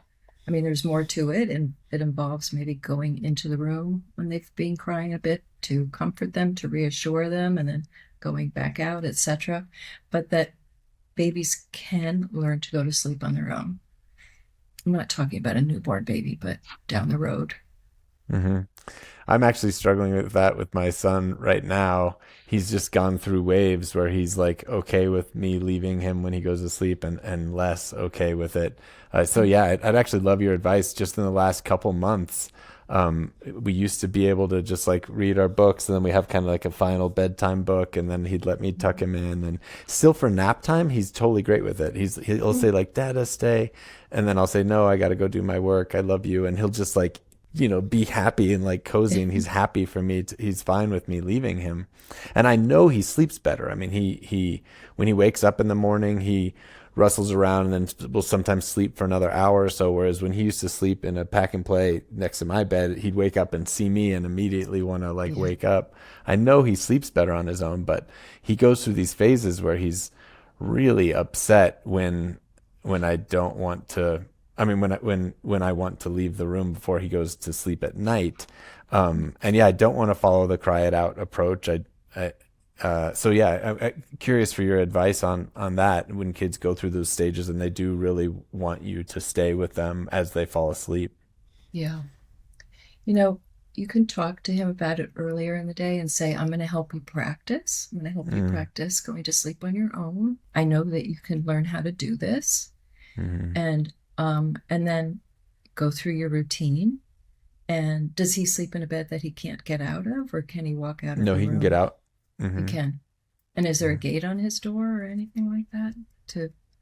[SPEAKER 5] mean, there's more to it, and it involves maybe going into the room when they've been crying a bit to comfort them, to reassure them, and then going back out, etc. But that babies can learn to go to sleep on their own. I'm not talking about a newborn baby, but down the road.
[SPEAKER 4] hmm I'm actually struggling with that with my son right now. He's just gone through waves where he's like okay with me leaving him when he goes to sleep, and less okay with it. So yeah, I'd actually love your advice. Just in the last couple months, we used to be able to just like read our books, and then we have kind of like a final bedtime book, and then he'd let me tuck him in. And still for nap time, he's totally great with it. He'll say like, "Dada, stay," and then I'll say, "No, I got to go do my work. I love you," and he'll just like be happy and like cozy, and he's happy for me he's fine with me leaving him. And I know he sleeps better. I mean, he when he wakes up in the morning, he rustles around and then will sometimes sleep for another hour or so, whereas when he used to sleep in a pack and play next to my bed, he'd wake up and see me and immediately want to like wake up. I know he sleeps better on his own, but he goes through these phases where he's really upset when I don't want to. I mean, when I want to leave the room before he goes to sleep at night, and yeah, I don't want to follow the cry it out approach. So yeah, I'm curious for your advice on that when kids go through those stages and they do really want you to stay with them as they fall asleep.
[SPEAKER 5] Yeah. You can talk to him about it earlier in the day and say, I'm going to help you practice. I'm going to help you practice going to sleep on your own. I know that you can learn how to do this. And then go through your routine. And does he sleep in a bed that he can't get out of, or can he walk out of
[SPEAKER 4] No,
[SPEAKER 5] the
[SPEAKER 4] he can
[SPEAKER 5] room?
[SPEAKER 4] get out.
[SPEAKER 5] He can. And is there a gate on his door or anything like that?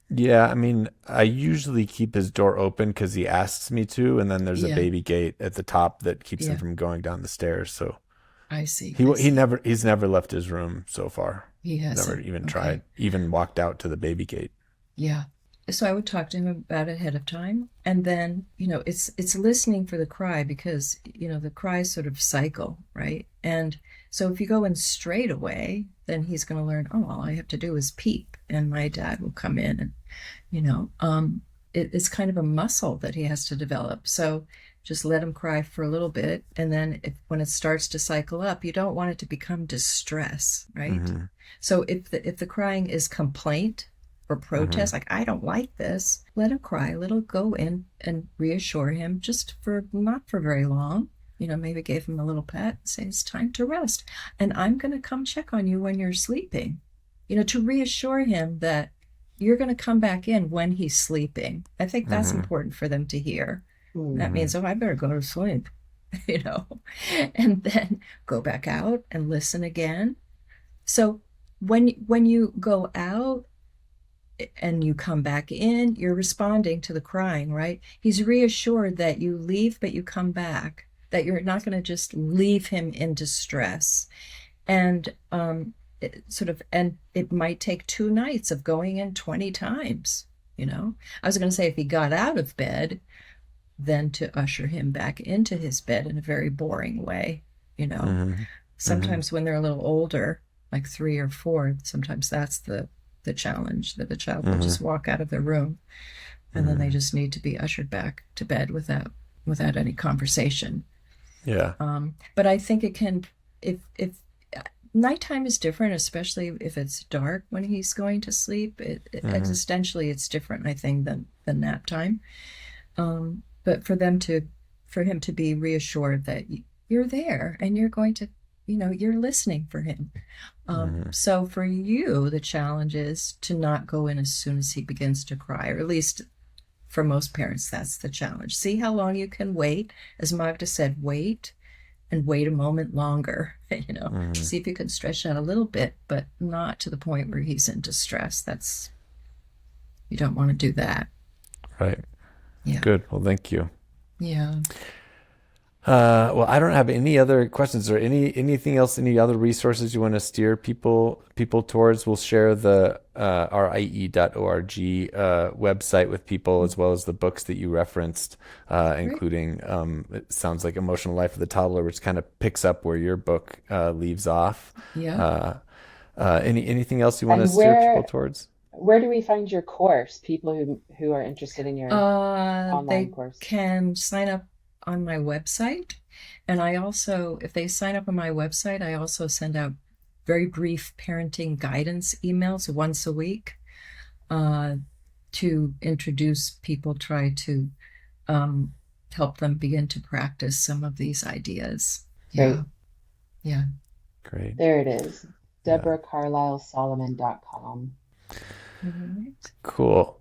[SPEAKER 4] Yeah, I mean, I usually keep his door open because he asks me to, and then there's a
[SPEAKER 5] Yeah.
[SPEAKER 4] baby gate at the top that keeps him
[SPEAKER 5] Yeah.
[SPEAKER 4] from going down the stairs. So
[SPEAKER 5] I see.
[SPEAKER 4] he's never left his room so far.
[SPEAKER 5] He hasn't.
[SPEAKER 4] Never even
[SPEAKER 5] Okay.
[SPEAKER 4] tried, even walked out to the baby gate.
[SPEAKER 5] Yeah. So I would talk to him about it ahead of time. And then, it's listening for the cry, because, the cries sort of cycle, right? And so if you go in straight away, then he's going to learn, oh, all I have to do is peep, and my dad will come in, and, it's kind of a muscle that he has to develop. So just let him cry for a little bit. And then when it starts to cycle up, you don't want it to become distress, right? So if the crying is complaint or protest, like, I don't like this, let him cry a little, go in and reassure him, just not for very long. Maybe give him a little pat, say it's time to rest. And I'm going to come check on you when you're sleeping, to reassure him that you're going to come back in when he's sleeping. I think that's important for them to hear. That means, oh, I better go to sleep, and then go back out and listen again. So when you go out and you come back in, you're responding to the crying, right? He's reassured that you leave, but you come back, that you're not going to just leave him in distress. And it might take 2 nights of going in 20 times, I was going to say, if he got out of bed, then to usher him back into his bed in a very boring way, Sometimes when they're a little older, like 3 or 4, sometimes that's the challenge, that the child will just walk out of the room, and then they just need to be ushered back to bed without any conversation.
[SPEAKER 4] Yeah.
[SPEAKER 5] But I think it can, if nighttime is different, especially if it's dark when he's going to sleep. Existentially, it's different, I think, than nap time. But for him to be reassured that you're there and you're going to, you're listening for him. So for you, the challenge is to not go in as soon as he begins to cry, or at least for most parents, that's the challenge. See how long you can wait. As Magda said, wait, and wait a moment longer, see if you can stretch out a little bit, but not to the point where he's in distress. You don't want to do that.
[SPEAKER 4] Right.
[SPEAKER 5] Yeah.
[SPEAKER 4] Good. Well, thank you.
[SPEAKER 5] Yeah.
[SPEAKER 4] Well, I don't have any other questions or anything else, any other resources you want to steer people towards. We'll share the rie.org website with people, as well as the books that you referenced, including it sounds like Emotional Life of the Toddler, which kind of picks up where your book leaves off.
[SPEAKER 5] Yeah.
[SPEAKER 4] Anything else you want to
[SPEAKER 6] And
[SPEAKER 4] steer people towards?
[SPEAKER 6] where do we find your course? People who are interested in your
[SPEAKER 5] They
[SPEAKER 6] online course.
[SPEAKER 5] can sign up on my website. And I also, if they sign up on my website, I also send out very brief parenting guidance emails once a week to introduce people, try to help them begin to practice some of these ideas.
[SPEAKER 6] Great.
[SPEAKER 5] Yeah.
[SPEAKER 4] Great.
[SPEAKER 6] There it is. DeborahCarlisleSolomon.com.
[SPEAKER 4] Cool.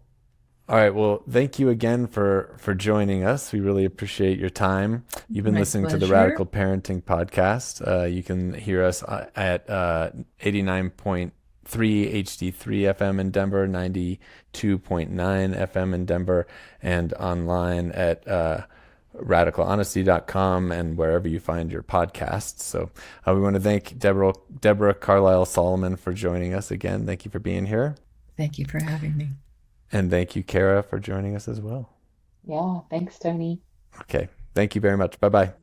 [SPEAKER 4] All right. Well, thank you again for joining us. We really appreciate your time. You've been
[SPEAKER 5] My
[SPEAKER 4] listening to the
[SPEAKER 5] pleasure.
[SPEAKER 4] Radical Parenting Podcast. You can hear us at 89.3 HD3 FM in Denver, 92.9 FM in Denver, and online at radicalhonesty.com and wherever you find your podcasts. So we want to thank Deborah Carlisle Solomon for joining us again. Thank you for being here.
[SPEAKER 5] Thank you for having me.
[SPEAKER 4] And thank you, Kara, for joining us as well.
[SPEAKER 6] Yeah, thanks, Tony.
[SPEAKER 4] Okay. Thank you very much. Bye-bye.